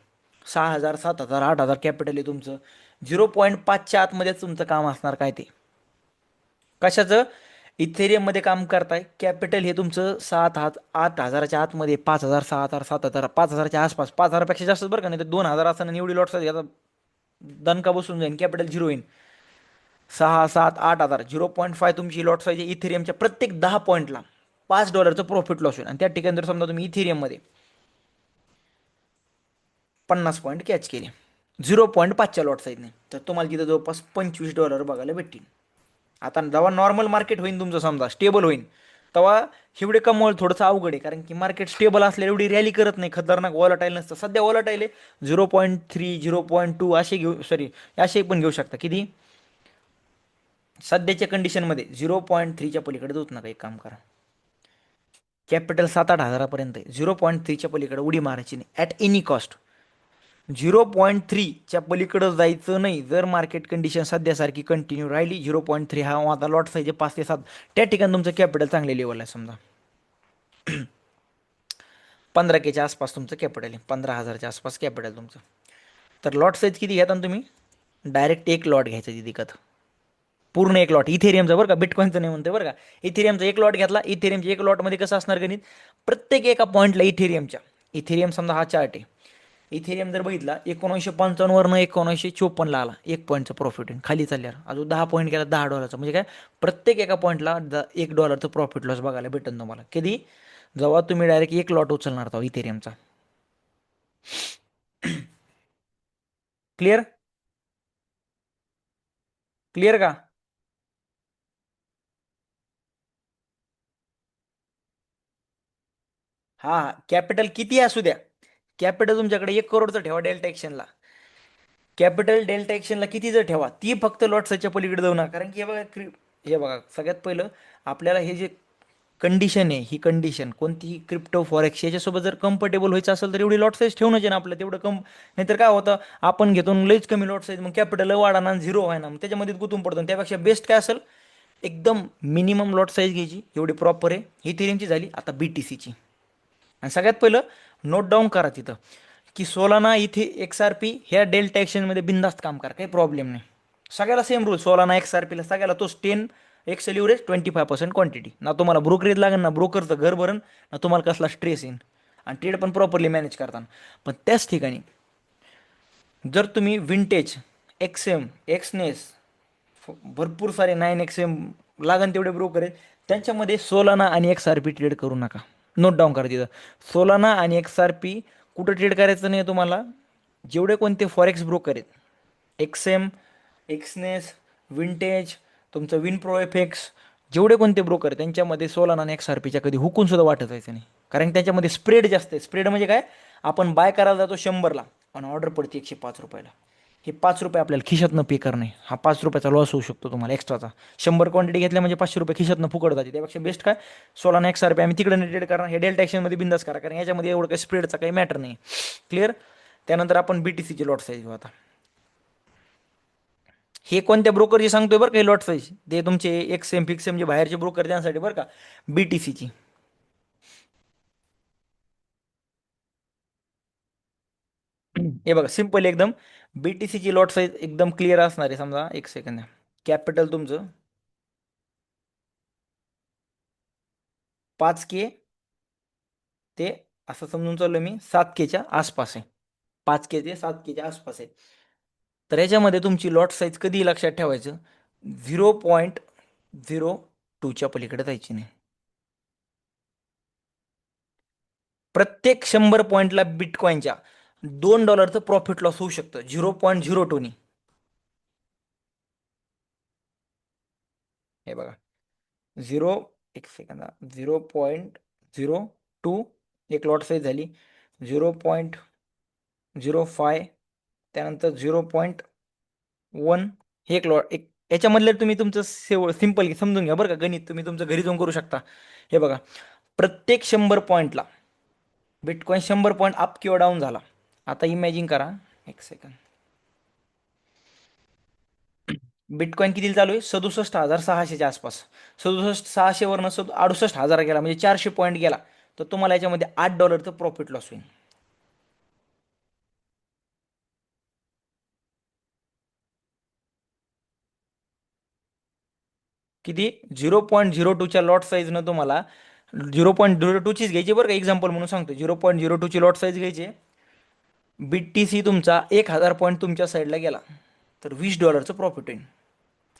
6,000, 7,000, 8,000 कॅपिटल आहे तुमचं, 0.5च्या आतमध्येच तुमचं काम असणार. काय ते कशाचं? इथेरियममध्ये काम करताय, कॅपिटल हे तुमचं 7-8 हजाराच्या आतमध्ये, 5,000, 6,000, 7,000, 5,000च्या आसपास. 5,000पेक्षा जास्त बरं का, नाही तर 2,000 असताना निवडी लॉट साईज घ्या, दणका बसून जाईल, कॅपिटल झिरो होईल. 6, 7, 8 हजार, 0.5 तुमची लॉट साईज इथेरियमच्या प्रत्येक 10 पॉईंटला $5 प्रॉफिट लॉस होईल. आणि त्या ठिकाणी जर समजा तुम्ही इथेरियममध्ये 50 पॉईंट कॅच केले 0.5च्या लॉट साईजने, तर तुम्हाला तिथं जवळपास $25 बघायला भेटतील. आता जेव्हा नॉर्मल मार्केट होईल तुमचं, समजा स्टेबल होईल, तेव्हा एवढे कमवलं थोडंसं अवघड आहे, कारण की मार्केट स्टेबल असल्यावर एवढी रॅली करत नाही, खतरनाक वॉलटाईल नसतं. सध्या वॉलटाईल आहे, 0.3, 0.2 असे घेऊ, सॉरी असे पण घेऊ शकता. किती? सध्याच्या कंडिशनमध्ये 0.3च्या पलीकडे जाऊच नका. एक काम करा, कॅपिटल 7-8 हजारापर्यंत आहे, 0.3च्या पलीकडे उडी मारायची नाही ॲट एनी कॉस्ट. 0.3च्या पलीकडं जायचं नाही. जर मार्केट कंडिशन सध्यासारखी कंटिन्यू राहिली, 0.3 हा आता लॉट साईज 5 ते 7, त्या ठिकाणी तुमचं कॅपिटल चांगले लेवल आहे. समजा 15Kच्या आसपास तुमचं कॅपिटल आहे, 15,000च्या आसपास कॅपिटल तुमचं. तर लॉट साईज किती घेता तुम्ही? डायरेक्ट एक लॉट घ्यायचं तिथे, पूर्ण एक लॉट इथेरियमचा बरं का, बिटकॉईनचं नाही म्हणते बरं का. इथेरियमचा एक लॉट घेतला. इथेरियमच्या एक लॉटमध्ये कसं असणार गणित, प्रत्येक एका पॉईंटला इथेरियम समजा हा चार्ट आहे. इथेरियम जर बघितला 1955 वरनं 1954ला आला, 1 पॉईंटचं प्रॉफिट आहे. खाली चालल्यावर अजून 10 पॉईंट गेला, $10, म्हणजे काय, प्रत्येक एका पॉईंटला $1 प्रॉफिट लॉस बघायला भेटेल तुम्हाला. कधी? जेव्हा तुम्ही डायरेक्ट एक लॉट उचलणार आहोत इथेरियमचा. क्लिअर? क्लिअर का? हा, कॅपिटल किती असू द्या, कॅपिटल तुमच्याकडे 1 करोडचं ठेवा डेल्टा एक्शनला. कॅपिटल डेल्टा एक्शनला किती जर ठेवा, ती फक्त लॉट्सच्या पलीकडे जाऊ नका. कारण की हे बघा सगळ्यात पहिलं आपल्याला हे जे कंडिशन आहे, ही कंडिशन कोणतीही क्रिप्टो फॉरेक्स याच्यासोबत जर कम्फर्टेबल व्हायचं असेल तर एवढी लॉट साईज ठेवणं आहे ना आपलं, तेवढं कम. नाहीतर काय होतं, आपण घेतो लईच कमी लॉट साईज, मग कॅपिटल वाढा झिरो आहे ना, मग त्याच्यामध्ये गुंतून पडतो. त्यापेक्षा बेस्ट काय असेल, एकदम मिनिमम लॉट साईज घ्यायची, एवढी प्रॉपर आहे. ही थेरीमची झाली. आता BTCची. आणि सगळ्यात पहिलं नोट डाऊन करा तिथं, की सोलाना इथे XRP ह्या डेल्टा ॲक्शनमध्ये बिंदास्त काम करा, काही प्रॉब्लेम नाही. सगळ्याला सेम रूल, सोलाना XRPला सगळ्याला तोच 10 एक्स लिव्हरेज 25% क्वांटिटी. ना तुम्हाला ब्रोकरेज लागेल, ना ब्रोकरचं घर भरण, ना तुम्हाला कसला स्ट्रेस येईल, आणि ट्रेड पण प्रॉपरली मॅनेज करताना. पण त्याच ठिकाणी जर तुम्ही विंटेज, XM, एक्सनेस, भरपूर सारे 9XM लागन तेवढे ब्रोकर आहेत, त्यांच्यामध्ये सोलाना आणि XRP ट्रेड करू नका. नोट डाऊन करा तिथं, सोलाना आणि XRP कुठं ट्रेड करायचं नाही तुम्हाला. जेवढे कोणते फॉरेक्स ब्रोकर आहेत, XM, एक्सनेस, विंटेज, तुमचं विनप्रो FX, जेवढे कोणते ब्रोकर त्यांच्यामध्ये सोलाना आणि XRPच्या कधी हुकून सुद्धा वाटत जायचं नाही. कारण त्याच्यामध्ये स्प्रेड जास्त आहे. स्प्रेड म्हणजे काय, आपण बाय करायला जातो 100ला आणि ऑर्डर पडते 105 रुपयाला. हे 5 रुपये आपल्याला खिशातनं पे करणे, हा 5 रुपयाचा लॉस होऊ शकतो तुम्हाला एक्स्ट्राचा. 100 क्वांटिटी घेतल्या म्हणजे 500 रुपये खिशातनं फुकट जाते. त्यापेक्षा बेस्ट काय, सोलाना XRP आम्ही तिकडे ट्रेड करा, हे डेल्टा ॲक्शनमध्ये बिंदास करा, कारण याच्यामध्ये एवढं काही स्प्रेडचा काही मॅटर नाही. क्लिअर? त्यानंतर आपण BTCची लॉट साईज घेऊ आता. हे कोणत्या ब्रोकरची सांगतोय बरं का, हे लॉट साईज ते तुमचे XM फिक्सम जे बाहेरचे ब्रोकर त्यांसाठी बरं का, BTCची. हे बघा सिंपल एकदम, BTCची लॉट साईज एकदम क्लिअर असणार आहे. समजा एक सेकंद, कॅपिटल तुमचं 5K ते, असं समजून चाललो मी, 7Kच्या आसपास आहे. 5K ते 7Kच्या आसपास आहे. तर याच्यामध्ये तुमची लॉट साईज कधी लक्षात ठेवायचं, 0.02च्या पलीकडे जायची नाही. प्रत्येक 100 पॉईंटला बिटकॉईनच्या $2 प्रॉफिट लॉस होऊ शकतं, 0.02नी. हे बघा, झिरो, एक सेकंद, 0.02 एक लॉट साईज झाली, 0.05, त्यानंतर 0.1 हे एक लॉट. एक याच्यामधले तुम्ही तुमचं सिंपल समजून घ्या बरं का, गणित तुम्ही तुमचं घरी जाऊन करू शकता. हे बघा, प्रत्येक 100 पॉईंटला बिटकॉईन 100 पॉईंट अप किंवा डाऊन झाला. आता इमॅजिन करा, एक सेकंद, बिटकॉईन किती चालू आहे, 67,600च्या आसपास. 67,600 वरनं 68,000 गेला, म्हणजे 400 पॉईंट गेला, तर तुम्हाला याच्यामध्ये $8 प्रॉफिट लॉस होईल. किती? 0.02च्या लॉट साईजनं तुम्हाला 0.02चीच घ्यायची बरं का, एक्झाम्पल म्हणून सांगतो. 0.02ची लॉट साईज घ्यायची. BTC तुमचा 1,000 पॉईंट तुमच्या साईडला गेला तर $20 प्रॉफिट होईल.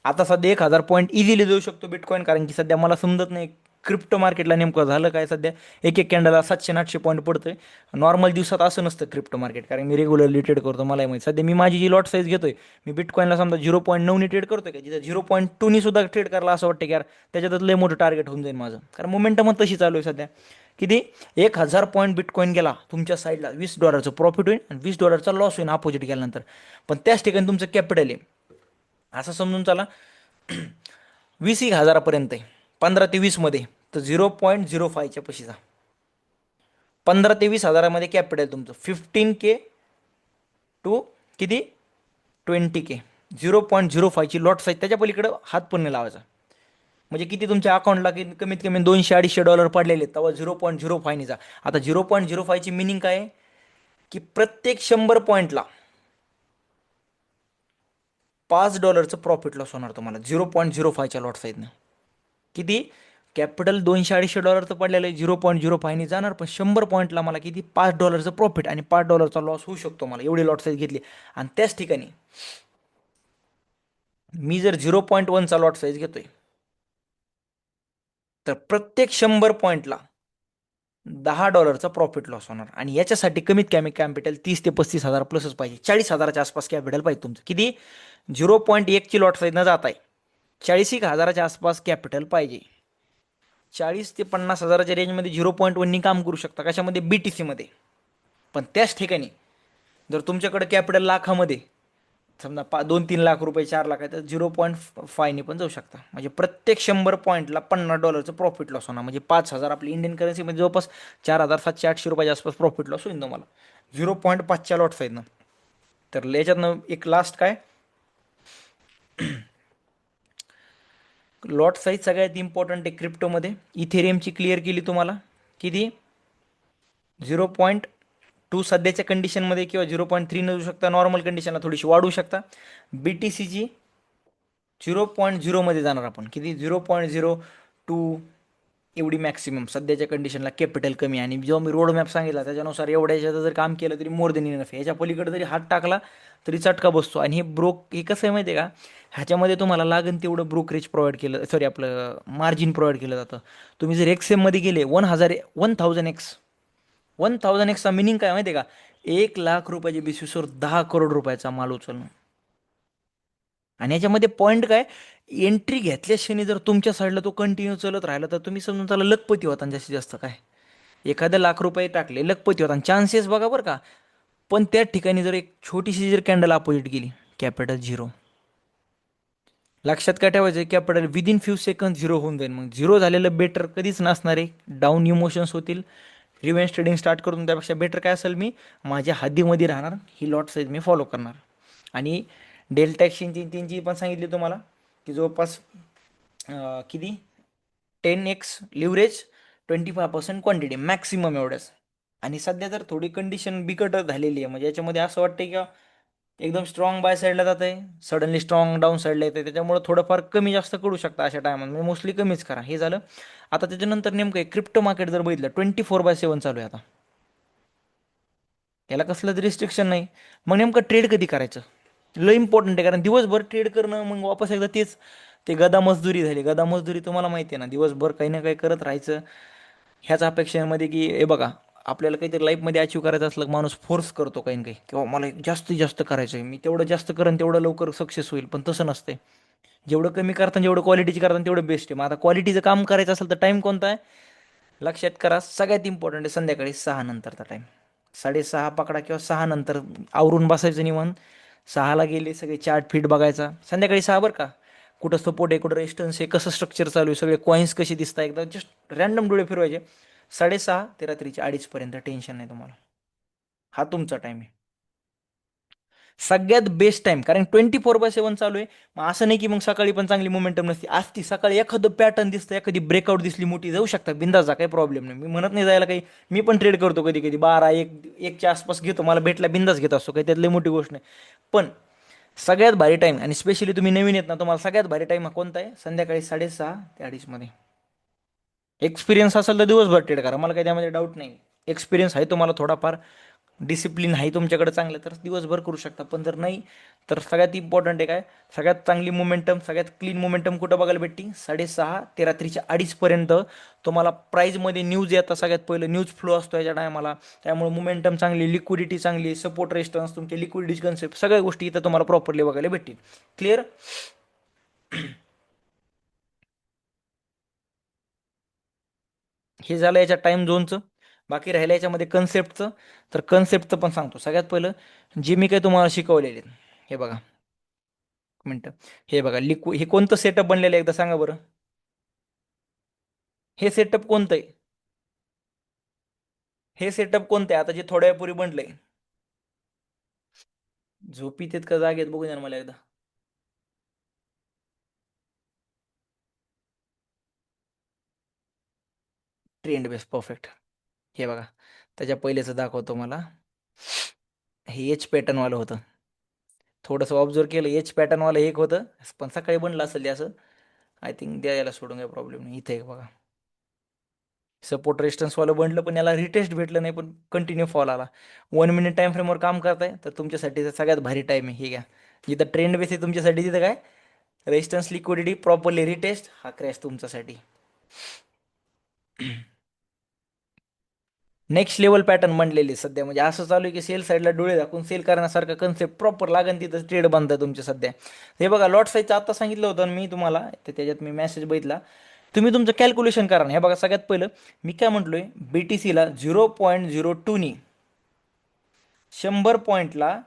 आता सध्या 1,000 पॉईंट इझिली देऊ शकतो बिटकॉईन, कारण की सध्या मला समजत नाही क्रिप्टो मार्केटला नेमकं झालं काय. सध्या एक एक कॅन्डलला 700-800 पॉईंट पडतंय. नॉर्मल दिवसात असं नसतं क्रिप्टो मार्केट, कारण मी रेग्युलरली ट्रेड करतो, मलाही माहिती. सध्या मी माझी जी लॉट साईज घेतोय, मी बिटकॉईनला समजा 0.9नी ट्रेड करतोय का, जिथं 0.2नी सुद्धा ट्रेड करायला असं वाटतं की यार त्याच्यातच लय मोठं टार्गेट होऊन जाईल माझं, कारण मोमेंटम तशी चालू आहे सध्या. किती? 1,000 पॉईंट बिटकॉईन गेला तुमच्या साईडला, $20 प्रॉफिट होईल आणि $20 लॉस होईल अपोजिट गेल्यानंतर. पण त्याच ठिकाणी तुमचं कॅपिटल आहे, असं समजून चला 20,000 आहे, 15 ते 20 मध्ये, तर 0.05च्या पशीचा. 15 ते 20 हजारामध्ये कॅपिटल तुमचं 15K टू किती 20K. 0.05ची लॉट साईज, त्याच्या पलीकडं हात पण नाही लावायचा. म्हणजे किती तुमच्या अकाउंटला की कमीत कमी $200-250 पडलेले आहेत, तेव्हा 0.05 आता 0.05ची मिनिंग काय आहे की प्रत्येक 100 पॉईंटला $5 प्रॉफिट लॉस होणार तुम्हाला 0.05च्या लॉट साईजनं. किती कॅपिटल $200-250 पडलेलं आहे, 0.05 जाणार, पण 100 पॉईंटला मला किती $5 प्रॉफिट आणि $5 लॉस होऊ शकतो मला, एवढी लॉट साईज घेतली. आणि त्याच ठिकाणी मी जर 0.1चा लॉट साईज घेतोय, तर प्रत्येक 100 पॉईंटला $10 प्रॉफिट लॉस होणार. आणि याच्यासाठी कमीत कमी कॅपिटल 30 ते 35 हजार प्लसच पाहिजे. 40 हजाराच्या आसपास कॅपिटल पाहिजे तुमचं. किती 0.1ची लॉट साईज न जात आहे 40 हजाराच्या आसपास कॅपिटल पाहिजे. 40 ते 50 हजाराच्या रेंजमध्ये 0.1नी काम करू शकता. कशामध्ये? BTC मध्ये. पण त्याच ठिकाणी जर तुमच्याकडे कॅपिटल लाखामध्ये, समजा 2-3 लाख रुपये, 4 लाख आहे, तर 0.5नी पण जाऊ शकता. म्हणजे प्रत्येक 100 पॉईंटला $50 प्रॉफिट लॉस होणार. म्हणजे 5,000 आपली इंडियन करन्सीमध्ये जवळपास 4,700-800 रुपयाच्या आसपास प्रॉफिट लॉस होईल तुम्हाला 0.5च्या लॉट साईजनं. तर याच्यातनं एक लास्ट काय, लॉट साईज सगळ्यात इम्पॉर्टंट आहे क्रिप्टोमध्ये. इथेरियमची क्लिअर केली तुम्हाला, किती 0.2 सध्याच्या कंडिशनमध्ये, किंवा 0.3 न जाऊ शकता, नॉर्मल कंडिशनला थोडीशी वाढू शकता. BTCची 0.0 मध्ये जाणार आपण, किती 0.02 एवढी मॅक्सिमम सध्याच्या कंडिशनला कॅपिटल कमी. आणि जो मी रोड मॅप सांगितला त्याच्यानुसार एवढ्या ह्याच्यात जर काम केलं तरी मोर देन इनफ. ह्याच्या पलीकडे जरी हात टाकला तरी चटका बसतो. आणि हे कसं आहे माहिती आहे का, ह्याच्यामध्ये तुम्हाला लागेल तेवढं ब्रोकरेज प्रोव्हाइड केलं, सॉरी आपलं मार्जिन प्रोव्हाइड केलं जातं. तुम्ही जर XM मध्ये गेले 1000x 1000xचा मिनिंग काय माहिती आहे का, 1 लाख रुपयाच्या बेसिसवर 10 करोड रुपयाचा माल उचलणं. आणि याच्यामध्ये पॉईंट काय, एंट्री घेतल्या क्षणी जर तुमच्या साईडला तो कंटिन्यू चालत राहिला तर तुम्ही समजून त्याला लखपती होता. जास्तीत जास्त काय, एखाद्या लाख रुपये टाकले लखपती होता. चान्सेस बघा बरं का. पण त्या ठिकाणी जर एक छोटीशी जर कॅन्डल अपोजिट गेली, कॅपिटल झिरो. लक्षात काय ठेवायचं, capital within few second zero होऊन जाईल. मग झिरो झालेलं बेटर कधीच नसणार आहे. डाऊन इमोशन्स होतील, रिव्हेंज ट्रेडिंग स्टार्ट करून, त्यापेक्षा बेटर काय असेल, मी माझ्या हद्दीमध्ये राहणार, ही लॉट साईज मी फॉलो करणार. आणि डेल्टा एक्सचेंजची तीनची पण सांगितली तुम्हाला, की जवळपास किती 10x लिव्हरेज, 25% क्वांटिटी मॅक्सिमम एवढ्याच. आणि सध्या तर थोडी कंडिशन बिकट झालेली आहे. म्हणजे याच्यामध्ये असं वाटतं की एकदम स्ट्रॉंग बाय साईडला जात आहे, सडनली स्ट्रॉंग डाऊन साईडला येते. त्याच्यामुळे थोडंफार कमी जास्त करू शकता अशा टायमात, म्हणजे मोस्टली कमीच करा. हे झालं. आता त्याच्यानंतर नेमकं क्रिप्टो मार्केट जर बघितलं 24/7 चालू आहे आता, याला कसलंच रिस्ट्रिक्शन नाही. मग नेमकं ट्रेड कधी करायचं, लय इम्पॉर्टंट आहे. कारण दिवसभर ट्रेड करणं, मग वापस एकदा तेच, ते गदा मजदुरी झाली. गदा मजदुरी तुम्हाला माहिती आहे ना, दिवसभर काही ना काही करत राहायचं ह्याच अपेक्षेमध्ये, की हे बघा, आपल्याला काहीतरी लाईफमध्ये अचीव करायचं असलं की माणूस फोर्स करतो काही ना काही, किंवा मला जास्तीत जास्त करायचं आहे, मी तेवढं जास्त करेन तेवढं लवकर सक्सेस होईल. पण तसं नसते. जेवढं कमी करताना जेवढं क्वालिटीची करताना तेवढं बेस्ट आहे. मग आता क्वालिटीचं काम करायचं असेल तर टाईम कोणता आहे, लक्षात करा. सगळ्यात इम्पॉर्टंट आहे संध्याकाळी 6 नंतरचा टाईम. 6:30 पकडा, किंवा 6 नंतर आवरून बसायचं निवांत. 6ला गेले सगळे चार्ट फीट बघायचा. संध्याकाळी 6 बरं का, कुठं सपोर्ट आहे, कुठं रेजिस्टन्स आहे, कसं स्ट्रक्चर चालू आहे, सगळे कॉईन्स कसे दिसत आहे, एकदा जस्ट रॅन्डम डोळे फिरवायचे. 6:30 ते रात्रीचे 2:30 पर्यंत टेन्शन नाही तुम्हाला. हा तुमचा टाइम आहे, सगळ्यात बेस्ट टाइम. कारण 24/7 चालू आहे. मग असं नाही की मग सकाळी पण चांगली मोमेंटम नसते, असती. सकाळी एखादं पॅटर्न दिसतं, एखादी ब्रेकआउट दिसली मोठी, जाऊ शकता बिंदाचा, काही प्रॉब्लेम नाही. मी म्हणत नाही जायला काही. मी पण ट्रेड करतो कधी कधी 12-1च्या आसपास घेतो, मला भेटला बिंदास घेत असतो, काही त्यातली मोठी गोष्ट नाही. पण सगळ्यात भारी टाइम, आणि स्पेशली तुम्ही नवीन येत ना, तुम्हाला सगळ्यात भारी टाइम हा कोणता आहे, संध्याकाळी 6:30 ते 2:30 मध्ये. एक्सपिरियन्स असेल तर दिवसभर ट्रेड करा, मला काही त्यामध्ये डाऊट नाही. एक्सपिरियन्स आहे तुम्हाला थोडाफार, डिसिप्लिन आहे तुमच्याकडे चांगलं, तर दिवसभर करू शकता. पण जर नाही, तर सगळ्यात इम्पॉर्टंट आहे काय, सगळ्यात चांगली मोमेंटम, सगळ्यात क्लीन मोमेंटम कुठं बघायला भेटते, 6:30 ते रात्रीच्या 2:30 पर्यंत. तुम्हाला प्राईजमध्ये न्यूज येतात, सगळ्यात पहिलं न्यूज फ्लो असतो याच्या टायमाला. त्यामुळे मोमेंटम चांगली, लिक्विडिटी चांगली, सपोर्ट रेजिस्टन्स, तुमचे लिक्विडिटी कन्सेप्ट, सगळ्या गोष्टी इथं तुम्हाला प्रॉपरली बघायला भेटतील. क्लिअर. हे झालं याच्या टाइम झोनचं. बाकी राहिलं याच्यामध्ये कन्सेप्टचं. तर कन्सेप्टचं पण सांगतो. सगळ्यात पहिलं जे मी काही तुम्हाला शिकवलेले आहेत, हे बघा, एक मिनटं. हे बघा, हे कोणतं सेटअप बनलेलं आहे एकदा सांगा बरं. हे सेटअप कोणतं आहे, हे सेटअप कोणतं आहे आता जे थोड्या वेळापूर्वी बनलंय. झोपीत आहेत का जागेत बघू द्या ना मला एकदा. Trend base perfect. हे बघा, त्याच्या पहिलेचं दाखवतो मला. हे एच पॅटर्नवालं होतं. थोडंसं ऑब्झर्व केलं, एच पॅटर्नवालं एक होतं, पण सकाळी बनलं असेल ते असं. आय थिंक द्यायला सोडून काही प्रॉब्लेम नाही. इथे बघा, सपोर्ट रेजिस्टन्सवालं बनलं, पण याला रिटेस्ट भेटलं नाही, पण कंटिन्यू फॉल आला. 1 मिनिट टाइम फ्रेमवर काम करताय तर तुमच्यासाठी तर सगळ्यात भारी टाईम आहे. हे घ्या, जिथं ट्रेंड बेस आहे तुमच्यासाठी, तिथं काय रेजिस्टन्स लिक्विडिटी प्रॉपरली रिटेस्ट, हा क्रॅश तुमच्यासाठी. नेक्स्ट लेवल पॅटर्न बनलेली सध्या, म्हणजे असं चालू आहे की सेल साईडला डोळे दाखवून सेल करण्यासारखा कन्सेप्ट प्रॉपर लागन तिथं ट्रेड बनतं तुमच्या सध्या. हे बघा, लॉट साईजचं आता सांगितलं होतं ना मी तुम्हाला, तर त्याच्यात मी मेसेज बघितला. तुम्ही तुमचं कॅल्क्युलेशन करा ना. हे बघा, सगळ्यात पहिलं मी काय म्हटलोय, BTCला 0.02नी 100 पॉईंटला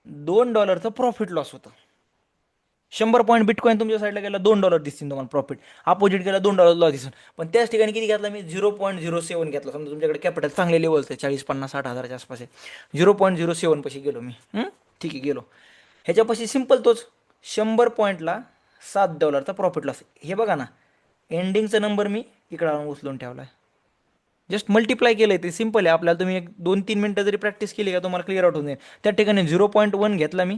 $2 प्रॉफिट लॉस होतं. 100 पॉईंट बिटकॉइन तुमच्या साईडला गेला, $2 दिसतील तुम्हाला प्रॉफिट. अपोजिट गेला, $2 लॉस दिसेल. पण त्याच ठिकाणी किती घेतला मी, 0.07 घेतला. समजा तुमच्याकडे कॅपिटल चांगले लेवल्स आहे, 40, 50, 60 हजाराच्या आसपास आहे, 0.07 पाशी गेलो मी. ठीक आहे, गेलो ह्याच्यापाशी सिम्पल तोच 100 पॉईंटला $7 प्रॉफिट लॉस. हे बघा ना, एंडिंगचा नंबर मी इकडे आणून उचलून ठेवला आहे. जस्ट मल्टिप्लाय केलंय, ते सिम्पल आहे. आपल्याला तुम्ही एक 2-3 मिनटं जरी प्रॅक्टिस केली का तुम्हाला क्लिअर आउट होऊन जाईल. त्या ठिकाणी 0.1 घेतला मी.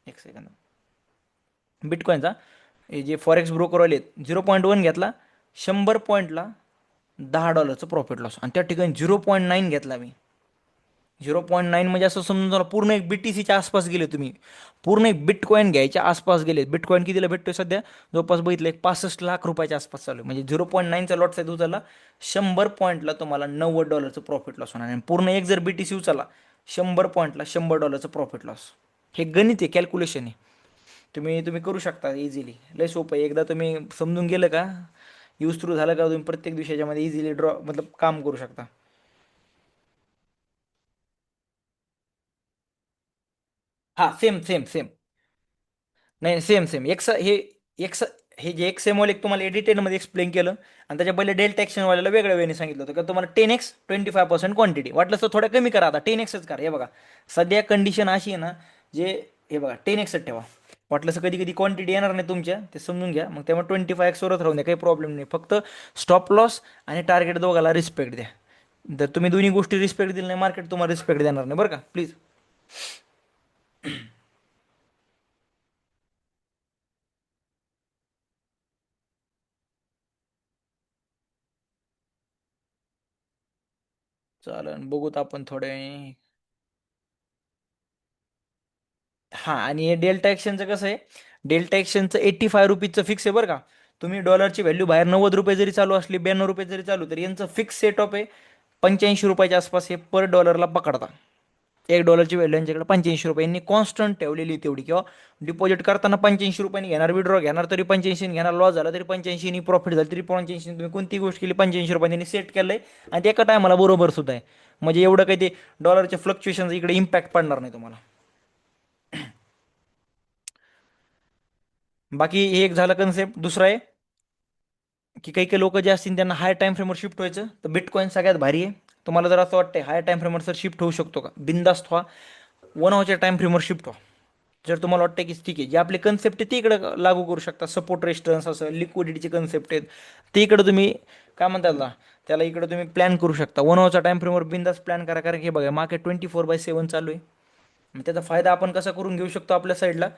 एक सेकंद, बिटकॉईनचा, हे जे फॉरेक्स ब्रोकरवाले आहेत, 0.1 घेतला, 100 पॉईंटला $10 प्रॉफिट लॉस. आणि त्या ठिकाणी 0.9 घेतला मी. 0.9 म्हणजे असं समजून जरा पूर्ण एक BTCच्या आसपास गेले तुम्ही, पूर्ण एक बिटकॉईन घ्यायच्या आसपास गेले. बिटकॉईन कितीला भेटतोय सध्या, जवळपास बघितलं एक 65 लाख रुपयाच्या आसपास चालू आहे. म्हणजे 0.9चा लॉट साईज उचलला, 100 पॉईंटला तुम्हाला $90 प्रॉफिट लॉस होणार. आणि पूर्ण एक जर BTC उचलला, 100 पॉईंटला $100 प्रॉफिट लॉस. हे गणित आहे, कॅल्क्युलेशन आहे. तुम्ही तुम्ही करू शकता इझिली. लय सोपं आहे, एकदा तुम्ही समजून गेलं का, यूज थ्रू झालं का, तुम्ही प्रत्येक दिवसाच्यामध्ये इझिली ड्रॉ मतलब काम करू शकता. हा, सेम सेम सेम. नाही, सेम सेम एक्स हे जे XML एक तुम्हाला डिटेलमध्ये एक्सप्लेन केलं, आणि त्याच्या पहिले डेल्टा ॲक्शनवाल्याला वेगळ्या वेळेने सांगितलं होतं का तुम्हाला 10x 25% क्वांटिटी वाटलं तर थोडं कमी करा. आता 10xच करा. हे बघा, सध्या कंडिशन अशी आहे ना, जे हे बघा 10xच ठेवा. वाटलं तर कधी कधी क्वांटिटी येणार नाही तुमच्या, ते समजून घ्या. मग त्यामुळे 25x वरच राहून द्या, काही प्रॉब्लेम नाही. फक्त स्टॉप लॉस आणि टार्गेट दोघाला रिस्पेक्ट द्या. जर तुम्ही दोन्ही गोष्टी रिस्पेक्ट दिली नाही, मार्केट तुम्हाला रिस्पेक्ट देणार नाही, बरं का, प्लीज. चालन, बघूत आपण थोडे. हां, आणि हे डेल्टा ॲक्शनचं कसं आहे, डेल्टा ॲक्शनचं ₹85 फिक्स आहे, बरं का. तुम्ही डॉलरची व्हॅल्यू बाहेर ₹90 जरी चालू असली, ₹92 जरी चालू, तरी यांचं फिक्स सेट ऑफ आहे. ₹85च्या आसपास हे पर डॉलरला पकडता. $1 व्हॅल्यू यांच्याकडे ₹85. यांनी कॉन्स्टंट ठेवलेली तेवढी, किंवा डिपॉझिट करताना ₹85 घेणार, विड्रॉ घेणार तरी 85 घेणार, लॉस झाला तरी 85, प्रॉफिट झालं तरी 85. तुम्ही कोणती गोष्ट केली, ₹85 त्यांनी सेट केलं आहे. आणि ते एका टायमाला बरोबर सुद्धा आहे. म्हणजे एवढं काही ते डॉलरच्या फ्लक्च्युएशन इकडे इम्पॅक्ट पडणार नाही तुम्हाला. बाकी हे एक झालं कन्सेप्ट. दुसरा आहे की काही काही लोक जे असतील त्यांना हाय टाइम फ्रेमवर शिफ्ट व्हायचं, तर बिटकॉइन सगळ्यात भारी आहे. तुम्हाला जर असं वाटतंय हाय टाइम फ्रेमवर सर शिफ्ट होऊ शकतो का, बिंदास्त व्हा. 1 आवरच्या टाइम फ्रेमवर शिफ्ट व्हा. जर तुम्हाला वाटतं की ठीक आहे, जे आपले कन्सेप्ट आहे ते इकडे लागू करू शकता. सपोर्ट रेजिस्टन्स असं लिक्विडिटीचे कन्सेप्ट आहेत, ते इकडे तुम्ही काय म्हणतात ना, त्याला इकडे तुम्ही प्लॅन करू शकता. 1 आवरच्या टाइम फ्रेमवर बिंदास्त प्लॅन करा. कारण की हे बघा, मार्केट 24/7 चालू आहे. मग त्याचा फायदा आपण कसा करून घेऊ शकतो आपल्या साईडला,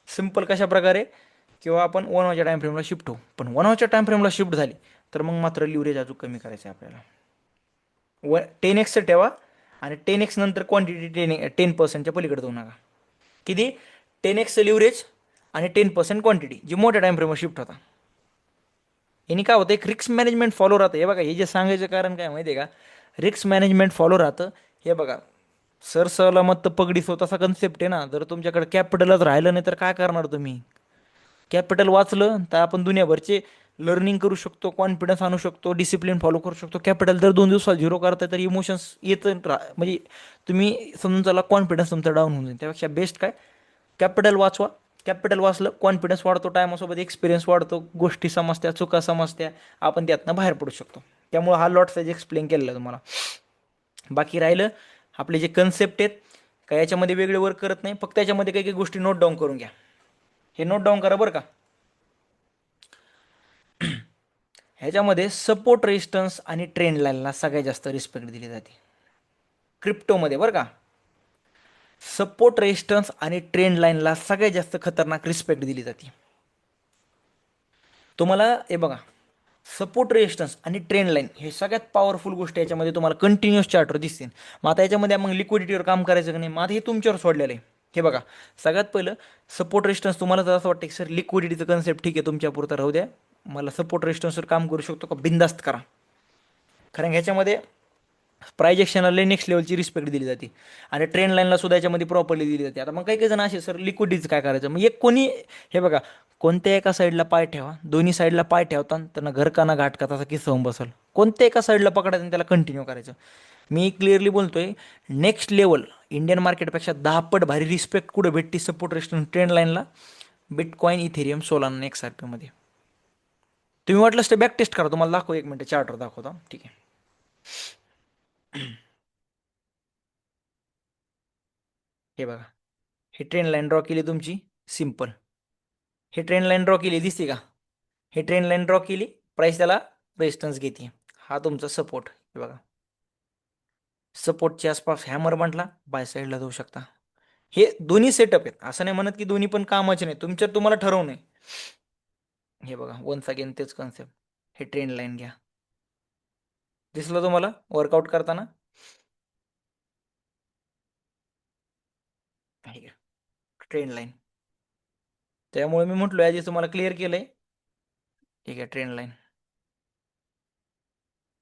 सिम्पल कशा प्रकारे, किंवा आपण 1 आवरच्या टाइम फ्रेमला शिफ्ट होऊ. पण 1 आवरच्या टाइम फ्रेमला शिफ्ट झाली तर मग मात्र लिव्हरेज अजून कमी करायचं आहे आपल्याला. 10x ठेवा, आणि 10x नंतर क्वांटिटी 10% पलीकडे जाऊ नका. किती, 10x लिव्हरेज आणि 10% क्वांटिटी, जी मोठ्या टाइम फ्रेमवर शिफ्ट होता. यांनी काय होतं, एक रिस्क मॅनेजमेंट फॉलो राहतं. हे बघा, हे जे सांगायचं कारण काय माहिती आहे का, रिस्क मॅनेजमेंट फॉलो राहतं. हे बघा, सर सलामत तर पगडी सो, तसा कन्सेप्ट आहे ना. जर तुमच्याकडे कॅपिटलच राहिलं नाही तर काय करणार तुम्ही. कॅपिटल वाचलं तर आपण दुनियाभरचे लर्निंग करू शकतो, कॉन्फिडन्स आणू शकतो, डिसिप्लिन फॉलो करू शकतो. कॅपिटल जर 2 दिवसात झिरो करताय तर इमोशन्स येतं म्हणजे तुम्ही समजून चला, कॉन्फिडन्स तुमचा डाऊन होऊन जाईल. त्यापेक्षा बेस्ट काय, कॅपिटल वाचवा. कॅपिटल वाचलं, कॉन्फिडन्स वाढतो, टायमासोबत एक्सपिरियन्स वाढतो, गोष्टी समजत्या, चुका समजत्या, आपण त्यातनं बाहेर पडू शकतो. त्यामुळे हा लॉट साईज एक्सप्लेन केलेला आहे तुम्हाला. बाकी राहिलं आपले जे कन्सेप्ट आहेत, काय याच्यामध्ये वेगळे वर्क करत नाही, फक्त याच्यामध्ये काही काही गोष्टी नोट डाऊन करून घ्या. हे नोट डाऊन करा बरं का. ह्याच्यामध्ये सपोर्ट रेजिस्टन्स आणि ट्रेंड लाईनला सगळ्यात जास्त रिस्पेक्ट दिली जाते क्रिप्टोमध्ये बरं का. सपोर्ट रेजिस्टन्स आणि ट्रेंड लाईनला सगळ्यात जास्त खतरनाक रिस्पेक्ट दिली जाते. तुम्हाला हे बघा, सपोर्ट रेजिस्टन्स आणि ट्रेंड लाईन हे सगळ्यात पॉवरफुल गोष्ट याच्यामध्ये तुम्हाला कंटिन्युअस चार्टवर दिसतील. मग आता याच्यामध्ये मग लिक्विडिटीवर काम करायचं की नाही, मग आता हे तुमच्यावर सोडलेलं आहे. हे बघा, सगळ्यात पहिलं सपोर्ट रेजिस्टन्स. तुम्हाला जर असं वाटतं की सर लिक्विडिटीचं कन्सेप्ट ठीक आहे तुमच्यापुरतं राहू द्या, मला सपोर्ट रेजिस्टन्सवर काम करू शकतो का, बिंदास्त करा. कारण ह्याच्यामध्ये प्राइज एक्शनला नेक्स्ट लेवलची रिस्पेक्ट दिली जाते आणि ट्रेंड लाईनला सुद्धा याच्यामध्ये प्रॉपरली दिली जाते. आता मग काही काही जण असे सर लिक्विडिटीचं काय करायचं, मग एक कोणी, हे बघा, कोणत्या एका साईडला पाय ठेवा, दोन्ही साईडला पाय ठेवताना त्यांना घर का ना घाट का तसा किस्सा होऊन बसल. कोणत्या एका साईडला पकडायचं आणि त्याला कंटिन्यू करायचं. मी क्लिअरली बोलतोय, नेक्स्ट लेवल इंडियन मार्केटपेक्षा 10 पट भारी रिस्पेक्ट कुठे भेटते सपोर्ट रेस्टॉरंट ट्रेंड लाईनला, बिटकॉइन, इथेरियम, सोलाना, XRP मध्ये. तुम्ही वाटलं ते बॅक टेस्ट करा, तुम्हाला दाखव, 1 मिनिट चार्टवर दाखवतो, ठीक आहे. हे बघा, ही ट्रेंड लाईन ड्रॉ केली तुमची, सिम्पल. हे ट्रेंड लाईन ड्रॉ केली, दिसते का. हे ट्रेंड लाईन ड्रॉ केली, प्राइस त्याला रेजिस्टन्स घेते. हा तुमचा सपोर्ट, हे बघा, सपोर्टच्या आसपास हॅमर म्हटला, बाय साईडला जाऊ शकता. हे दोन्ही सेटअप आहेत, असं नाही म्हणत की दोन्ही पण कामाचे नाही, तुम्हाला ठरवणं आहे. हे बघा, वन्स अगेन तेच कन्सेप्ट. हे ट्रेंड लाईन घ्या, दिसलं तुम्हाला वर्कआउट करताना. हे घ्या ट्रेंड लाईन. त्यामुळे मी म्हटलो आधी तुम्हाला क्लिअर केलंय. ठीक आहे, ट्रेंड लाईन.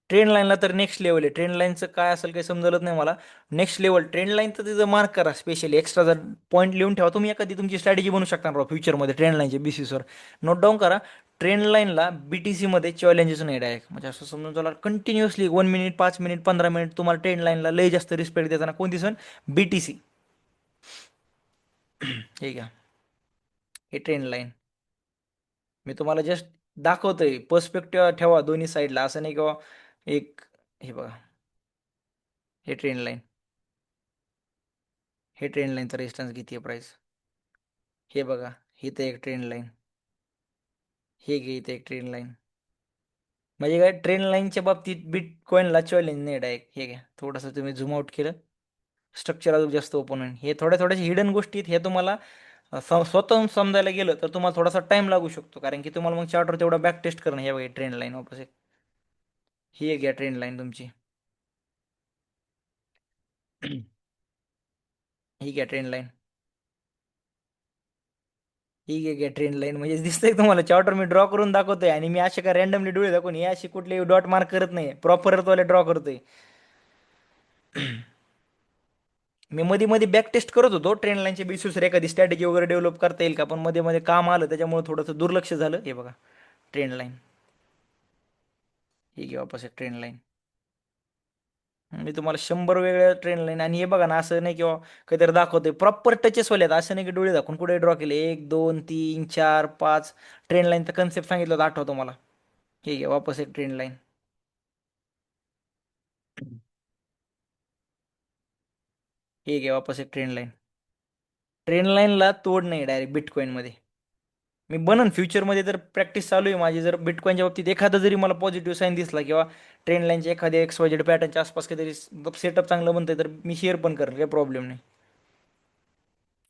ट्रेंड लाईनला तर नेक्स्ट लेवल आहे. ट्रेंड लाईनचं काय असेल काही समजलंच नाही मला. नेक्स्ट लेवल ट्रेंड लाईन तर तिथं मार्क करा, स्पेशली एक्स्ट्रा जर पॉईंट लिहून ठेवा. तुम्ही एखादी तुमची स्ट्रॅटेजी बनवू शकता ना फ्युचरमध्ये ट्रेंड लाईनच्या बेसिसवर. नोट डाऊन करा, ट्रेंड लाईनला BTCमध्ये चॅलेंजेस नाही डायरेक्ट. म्हणजे असं समजून चला, कंटिन्युअसली 1 मिनिट, 5 मिनिट, 15 मिनिट तुम्हाला ट्रेंड लाईनला लय जास्त रिस्पेक्ट देताना कोण दिसन, BTC. ठीक आहे, हे ट्रेंड लाईन मी तुम्हाला जस्ट दाखवतोय. पर्स्पेक्टिव्ह ठेवा दोन्ही साईडला, असं नाही किंवा एक. हे बघा, हे ट्रेंड लाईन, हे ट्रेंड लाईनचा रेजिस्टन्स किती आहे प्राइस. हे बघा, ही तर एक ट्रेंड लाईन, हे घे इथे एक ट्रेंड लाईन. म्हणजे काय, ट्रेंड लाईनच्या बाबतीत बिटकॉइनला चॅलेंज नाही डायरेक्ट. हे घ्या, थोडंसं तुम्ही झूम आउट केलं, स्ट्रक्चर अजून जास्त ओपन होईल. हे थोड्या थोड्याशा हिडन गोष्टी आहेत, हे तुम्हाला स्वतःहून समजायला गेलं तर तुम्हाला थोडासा टाइम लागू शकतो, कारण की तुम्हाला मग चार्टवर तेवढा बॅक टेस्ट करणं. हे बघा, ट्रेंड लाईन वापस एक, ही एक घ्या ट्रेंड लाईन तुमची. ही घ्या ट्रेंड लाईन, ही घ्या ट्रेंड लाईन. म्हणजे दिसतंय तुम्हाला, चार्टर मी ड्रॉ करून दाखवतोय आणि मी असे काय रॅन्डमली डोळे दाखवून हे अशी कुठले डॉट मार्क करत नाही, प्रॉपर वाले ड्रॉ करतोय. मी मध्ये मध्ये बॅक टेस्ट करत होतो ट्रेंड लाईनच्या बेसिसवर, एखादी स्ट्रॅटेजी वगैरे डेव्हलप करता येईल का, पण मध्ये मध्ये काम आलं त्याच्यामुळे थोडंसं दुर्लक्ष झालं. हे बघा, ट्रेंड लाईन, ही घे वापस एक ट्रेंड लाईन. मी तुम्हाला 100 वेगळ्या ट्रेंड लाईन, आणि हे बघा ना, असं नाही किंवा काहीतरी दाखवतोय, प्रॉपर टचेस वाले आहेत, असं नाही की डोळे दाखवून कुठे ड्रॉ केले. 1 2 3 4 5 ट्रेंड लाईनचा कन्सेप्ट सांगितलं होतं, आठवतो मला. हे घे वापस एक ट्रेंड लाईन. हे घे वापस एक ट्रेंड लाईन. ट्रेंड लाईनला तोड नाही डायरेक्ट बिटकॉईनमध्ये. मी बनन फ्युचरमध्ये, तर प्रॅक्टिस चालू आहे माझी. जर बिटकॉईनच्या बाबतीत एखादा जरी मला पॉझिटिव्ह साईन दिसला, किंवा ट्रेंड लाईनच्या एखाद्या XYZ पॅटर्नच्या आसपास काहीतरी सेटअप चांगलं बनतंय, तर मी शेअर पण करेन, काही प्रॉब्लेम नाही.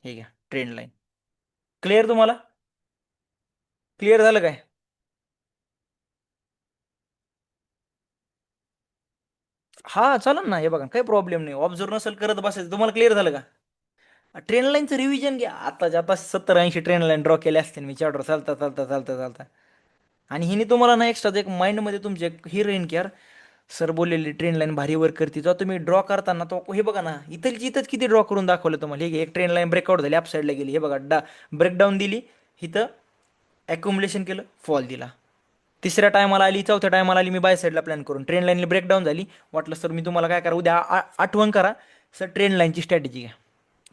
हे घ्या ट्रेंड लाईन. क्लिअर तुम्हाला, क्लिअर झालं काय. हा चालेल ना, हे बघा काही प्रॉब्लेम नाही, ऑब्झर्व नसेल करत बसायचं. तुम्हाला क्लिअर झालं का. ट्रेन लाईनचं रिव्हिजन घ्या. आता 70-80 ट्रेन लाईन ड्रॉ केल्या असतील मी चार्टवर, चालता चालता चालता चालता. आणि हिने तुम्हाला ना एक्स्ट्रा एक माइंडमध्ये तुमचे ही राहीन की यार, सर बोललेली ट्रेन लाईन भारी वर्क करते. जेव्हा तुम्ही ड्रॉ करताना तो हे बघा ना, इथंच किती ड्रॉ करून दाखवलं तुम्हाला. हे एक ट्रेन लाईन ब्रेकआउट झाली, अप साईडला गेली. हे बघा, ब्रेकडाऊन दिली, इथं अॅक्युमुलेशन केलं, फॉल दिला. तिसऱ्या टायमाला आली, चौथ्या टायमाला आली, मी बाय साईडला प्लॅन करून ट्रेन लाईनला ब्रेकडाऊन झाली. वाटलं सर मी तुम्हाला काय करा, उद्या आठवण करा सर ट्रेन लाईनची स्ट्रॅटेजी घ्या.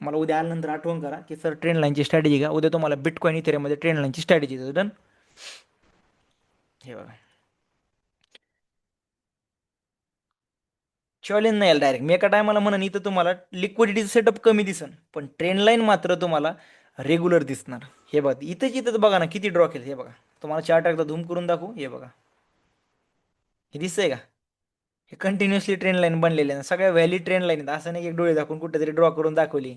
मला उद्या आल्यानंतर आठवण करा की सर ट्रेन लाईनची स्ट्रॅटेजी घ्या. उद्या तुम्हाला बिटकॉइन इथेरियममध्ये ट्रेन लाईनची स्ट्रॅटेजी देतो. डन. हे बघा, चॅलेंज नाही यायला डायरेक्ट. मी एका टायमाला म्हणून इथं तुम्हाला लिक्विडिटीचं सेटअप कमी दिसन, पण ट्रेंड लाईन मात्र तुम्हाला रेग्युलर दिसणार. हे बघा इथंच इथंच बघा ना किती ड्रॉ केलं हे बघा. तुम्हाला चार्ट एकदा झूम करून दाखवू, हे बघा. हे दिसतंय का? हे कंटिन्युअसली ट्रेंड लाईन बनलेले आहे. सगळ्या व्हॅली ट्रेंड लाईन आहेत. असं नाही की एक डोळे दाखवून कुठेतरी ड्रॉ करून दाखवली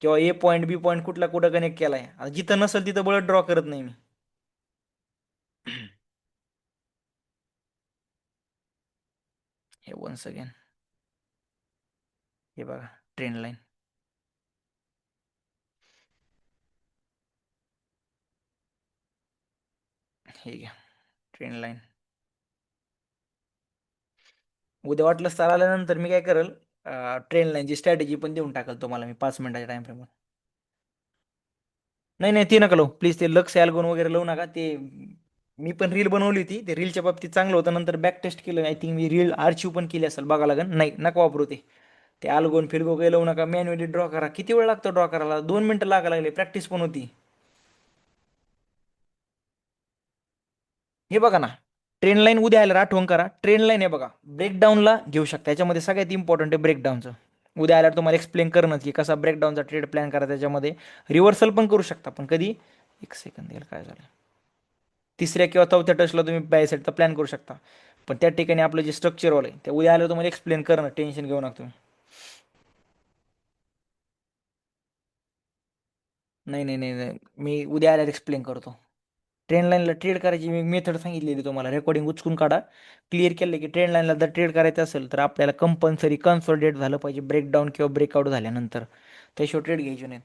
किंवा ए पॉईंट बी पॉईंट कुठला कुठं कनेक्ट केलाय. आता जिथं नसेल तिथं बळत ड्रॉ करत नाही मी. हे वन्स अगेन हे बघा ट्रेंड लाईन. हे घ्या ट्रेंड लाईन. उद्या वाटलं तर आल्यानंतर मी काय करेल, ट्रेंड लाईनची स्ट्रॅटेजी पण देऊन टाकल तुम्हाला मी 5 मिनिटाच्या टाइम फ्रेमवर. नाही नाही ते नका लावू प्लीज. ते लक्स ॲल्गोन वगैरे लावू नका ते. मी पण रील बनवली होती, ते रीलच्या बाबतीत चांगलं होतं. नंतर बॅक टेस्ट केलं, I think me reel archive पण केली असेल, बघा लागेल. नाही नका वापरू ते. ते आल्गोन फिल्गो काही लावू नका. मॅन्युअली ड्रॉ करा. किती वेळ लागतो ड्रॉ करायला? 2 मिनिटं लागा लागले, प्रॅक्टिस पण होती. हे बघा ना, ट्रेंड लाईन उद्या आल्यावर आठवण करा. ट्रेंड लाईन हे बघा ब्रेकडाऊनला घेऊ शकता. याच्यामध्ये सगळ्यात इम्पॉर्टंट आहे ब्रेकडाऊनचं. उद्या आल्यावर तुम्हाला एक्सप्लेन करणं की कसा ब्रेकडाऊनचा ट्रेड प्लॅन करा. त्याच्यामध्ये रिव्हर्सल पण करू शकता, पण कधी. एक सेकंद येईल काय झालं. तिसऱ्या किंवा चौथ्या टचला तुम्ही बाय साईडचा प्लॅन करू शकता. पण त्या ठिकाणी आपलं जे स्ट्रक्चरवालं आहे ते उद्या आल्यावर तुम्हाला एक्सप्लेन करणं. टेन्शन घेऊ नका तुम्ही. नाही नाही नाही नाही, मी उद्या आल्यावर एक्सप्लेन करतो. ट्रेंड लाईनला ट्रेड करायची मी मेथड सांगितलेली तुम्हाला. रेकॉर्डिंग उचकून काढा. क्लिअर केलं की ट्रेंड लाईनला जर ट्रेड करायचं असेल तर आपल्याला कंपल्सरी कन्सोलिडेट झालं पाहिजे ब्रेकडाऊन किंवा ब्रेकआउट झाल्यानंतर. त्याशिवाय ट्रेड घ्यायचे नाही.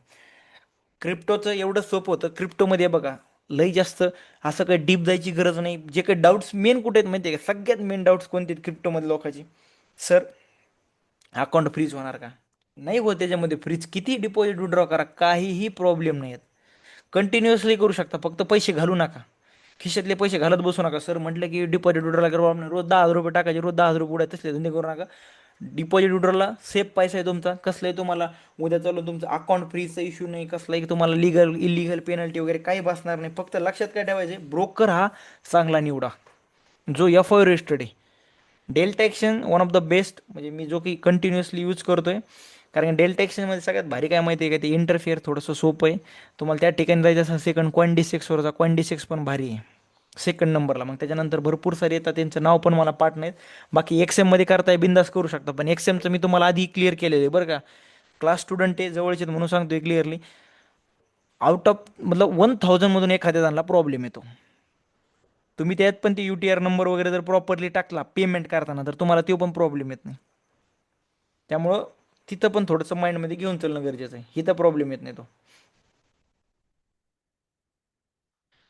क्रिप्टोचं एवढं सोपं होतं. क्रिप्टोमध्ये बघा लई जास्त असं काही डीप जायची गरज नाही. जे काही डाऊट्स मेन कुठे आहेत माहिती आहे का? सगळ्यात मेन डाऊट्स कोणते आहेत क्रिप्टोमध्ये लोकांची? सर अकाउंट फ्रीज होणार का? नाही हो, त्याच्यामध्ये फ्रीज किती डिपॉझिट विड्रॉ करा काहीही प्रॉब्लेम नाही आहेत. कंटिन्युअसली करू शकता, फक्त पैसे घालू नका. खिशातले पैसे घालत बसू नका. सर म्हटलं की डिपॉझिट विड्रॉला करा, रोज 10,000 रुपये टाकायचे, रोज 10,000 रुपये उडायचे, तसले धंदे करू नका. डिपॉझिट विड्रॉला सेफ पैसा आहे तुमचा. कसलाही तुम्हाला उद्या चालून तुमचं अकाउंट फ्रीजचा इश्यू नाही. कसलाही तुम्हाला लिगल इलिगल पेनल्टी वगैरे काही बसणार नाही. फक्त लक्षात काय ठेवायचे, ब्रोकर हा चांगला निवडा जो एफ आय रजिस्टर्ड आहे. Delta exchange one of the best, म्हणजे मी जो की कंटिन्युअसली यूज करतोय. कारण डेल्टा एक्सचेंजमध्ये सगळ्यात भारी काय माहिती आहे का? ते इंटरफिअर थोडंसं सोपं आहे. तुम्हाला त्या ठिकाणी जायचं असेल सेकंड Coin-D6वरचा Coin-D6 पण भारी आहे सेकंड नंबरला. मग त्याच्यानंतर भरपूर सारे येतात, त्यांचं नाव पण मला पाठ नाहीत. बाकी एक्सएममध्ये करताय बिंदास करू शकता, पण एक्सएमचं मी तुम्हाला आधी क्लिअर केलेलं आहे बरं का. क्लास स्टुडंट आहे जवळचे म्हणून सांगतोय क्लिअरली. आउट ऑफ मतलब 1,000 मधून एखाद्या जणांना प्रॉब्लेम येतो. तुम्ही त्यात पण ते UTR नंबर वगैरे जर प्रॉपरली टाकला पेमेंट करताना तर तुम्हाला तो पण प्रॉब्लेम येत नाही. त्यामुळं तिथं पण थोडंसं माइंडमध्ये घेऊन चालणं गरजेचं आहे. इथं प्रॉब्लेम येत नाही तो.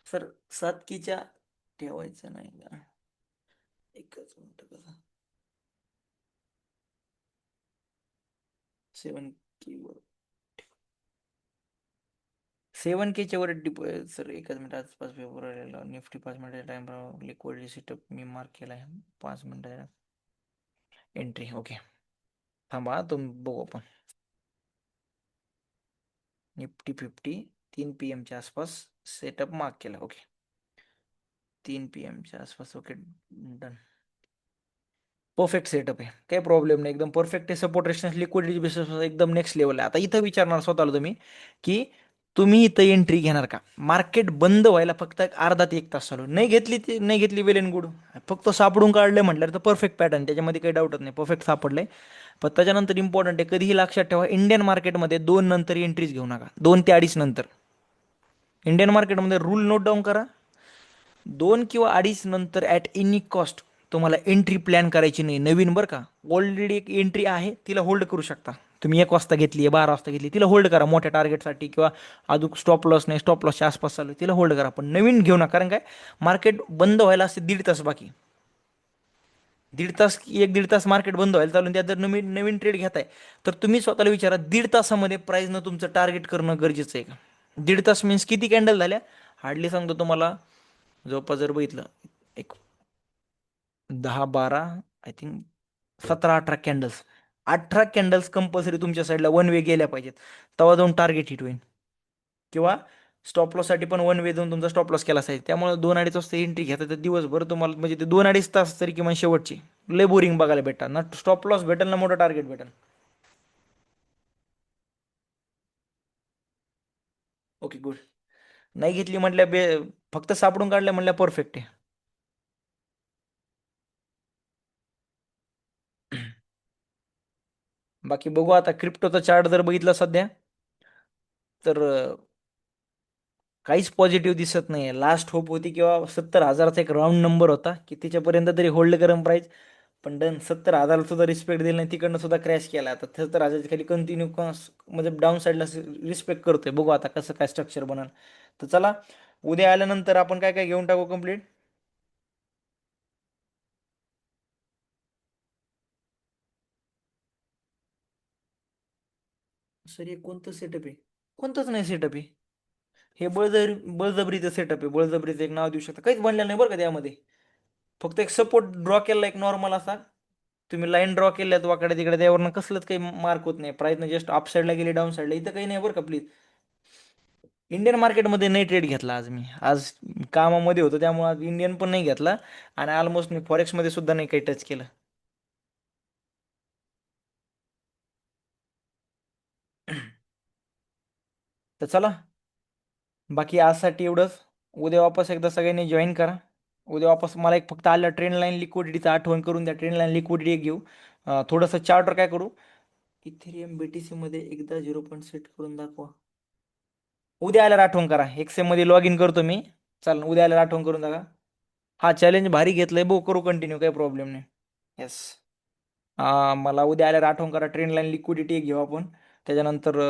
सर सातकीच्या ठेवायचं नाही का? एकच मिनिट बघा. 7K 7Kच्या वर डिपो सर. एकच मिनिट. आज 5 फेब्रुवारीला निफ्टी 5 मिनिटाचा टाइम लिक्विडिटी सेटअप मी मार्क केला आहे. 5 मिनिटाचा एंट्री. ओके थांबा तुम्ही बघू आपण. निफ्टी 50 3 PM आसपास सेटअप मार्क केला. ओके 3 PM आसपास. Okay done. परफेक्ट सेटअप आहे, काही प्रॉब्लेम नाही. एकदम परफेक्ट आहे. सपोर्ट रेशन्स लिक्विडिटी बेसिस एकदम नेक्स्ट लेवल आहे. आता इथं विचारणार स्वतःला तुम्ही की तुम्ही इथं एंट्री घेणार का? मार्केट बंद व्हायला फक्त एक अर्धा ते 1 तास चालू. नाही घेतली ती नाही घेतली, वेल अँड गुड. फक्त सापडून काढले म्हटलं तर परफेक्ट पॅटर्न, त्याच्यामध्ये काही डाऊटच नाही. परफेक्ट सापडले. पण त्याच्यानंतर इम्पॉर्टंट आहे, कधीही लक्षात ठेवा इंडियन मार्केटमध्ये 2 नंतर एंट्रीज घेऊ नका. 2 ते 2.5 नंतर. इंडियन मार्केटमध्ये रूल नोट डाऊन करा. 2 किंवा 2.5 नंतर ॲट एनी कॉस्ट तुम्हाला एंट्री प्लॅन करायची नाही. नवीन बरं का. ऑलरेडी एक एंट्री आहे तिला होल्ड करू शकता तुम्ही. 1 वाजता घेतली आहे, 12 वाजता घेतली, तिला होल्ड करा मोठ्या टार्गेटसाठी. किंवा अजून स्टॉप लॉस नाही, स्टॉप लॉसच्या आसपास चालू आहे, तिला होल्ड करा. पण नवीन घेऊ नका. कारण काय, मार्केट बंद व्हायला असते 1.5 तास बाकी. 1.5 तास, 1-1.5 तास मार्केट बंद व्हायला चालून त्यात जर नवीन नवीन ट्रेड घेताय तर तुम्ही स्वतःला विचारा 1.5 तासामध्ये प्राइसनं तुमचं टार्गेट करणं गरजेचं आहे का? 1.5 तास मीन्स किती कॅन्डल झाल्या? हार्डली सांगतो तुम्हाला, जवळपास जर बघितलं एक 10-12, I think 17-18 candles. 18 candles compulsory तुमच्या साईडला वन वे गेल्या पाहिजेत, तेव्हा जाऊन टार्गेट हिट होईल. किंवा स्टॉप लॉससाठी पण वन वे देऊन तुमचा स्टॉप लॉस केला असायचा. त्यामुळे 2-2.5 वाजता एंट्री घेता तर दिवसभर तुम्हाला म्हणजे ते 2-2.5 तास तरी किमान शेवटची लय बोरिंग बघायला भेटतात ना. स्टॉप लॉस भेटेल ना मोठं टार्गेट भेटेल. Okay good. नाही घेतली म्हटल्या फक्त सापडून काढल्या म्हटल्या परफेक्ट आहे. बाकी बघू आता क्रिप्टोचा चार्ट जर बघितला सध्या तर काहीच पॉझिटिव्ह दिसत नाहीये. लास्ट होप होती किंवा 70,000चा एक राउंड नंबर होता की त्याच्यापर्यंत तरी होल्ड करून प्राईस. पण डन 70,000 सुद्धा रिस्पेक्ट दिली नाही, तिकडनं सुद्धा क्रॅश केला. आता 70,000च्या खाली कंटिन्यू म्हणजे डाऊन साईडला रिस्पेक्ट करतोय. बघू आता कसं काय स्ट्रक्चर बनल. तर चला, उद्या आल्यानंतर आपण काय काय घेऊन टाकू कंप्लीट. सर हे कोणतं सेटअप आहे? कोणतंच नाही सेटअप आहे. हे बळजबरीचं सेटअप आहे. बळजबरीचं एक नाव देऊ शकता. काहीच बनलेलं नाही बरं का त्यामध्ये. फक्त एक सपोर्ट ड्रॉ केला एक नॉर्मल असा. तुम्ही लाईन ड्रॉ केल्यात वाकडे तिकडे, त्यावरनं कसलंच काही मार्क होत नाही. प्राईसनं जस्ट अप साईडला गेली, डाऊन साईडला इथं काही नाही बरं का प्लीज. इंडियन मार्केटमध्ये नाही ट्रेड घेतला आज मी. आज कामामध्ये होतो त्यामुळे आज इंडियन पण नाही घेतला आणि ऑलमोस्ट मी फॉरेक्समध्ये सुद्धा नाही काही टच केलं. तर चला, बाकी आजसाठी एवढंच. उद्या वापस एकदा सगळ्यांनी जॉईन करा. उद्या वापस मला एक फक्त आलं ट्रेंड लाईन लिक्विडिटीचं आठवण करून द्या. ट्रेंड लाईन लिक्विडिटी घेऊ. थोडंसं चार्टर काय करू, इथेरियम बीटीसी मध्ये एकदा 0 पॉईंट सेट करून दाखवा. उद्या आल्यावर आठवण करा. एक्सेम मध्ये लॉग इन करतो मी. चालेल, उद्या आल्यावर आठवण करून टाका. हा चॅलेंज भारी घेतलंय भाऊ, करू कंटिन्यू, काही प्रॉब्लेम नाही. येस. मला उद्या आल्यावर आठवण करा. ट्रेंड लाईन लिक्विडिटी घेऊ आपण. त्याच्यानंतर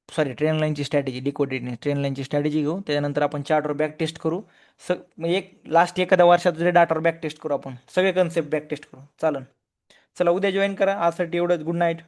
सॉरी, ट्रेन लाईनची स्ट्रॅटेजी, लिक्विडिटी ट्रेन लाईनची स्ट्रॅटेजी घेऊ. त्याच्यानंतर आपण चार्टवर बॅक टेस्ट करू. म्हणजे एक लास्ट एखाद्या वर्षात जरी डाटावर बॅक टेस्ट करू आपण. सगळे कन्सेप्ट बॅक टेस्ट करू. चालेल. चला उद्या जॉईन करा. आजसाठी एवढंच. Good night.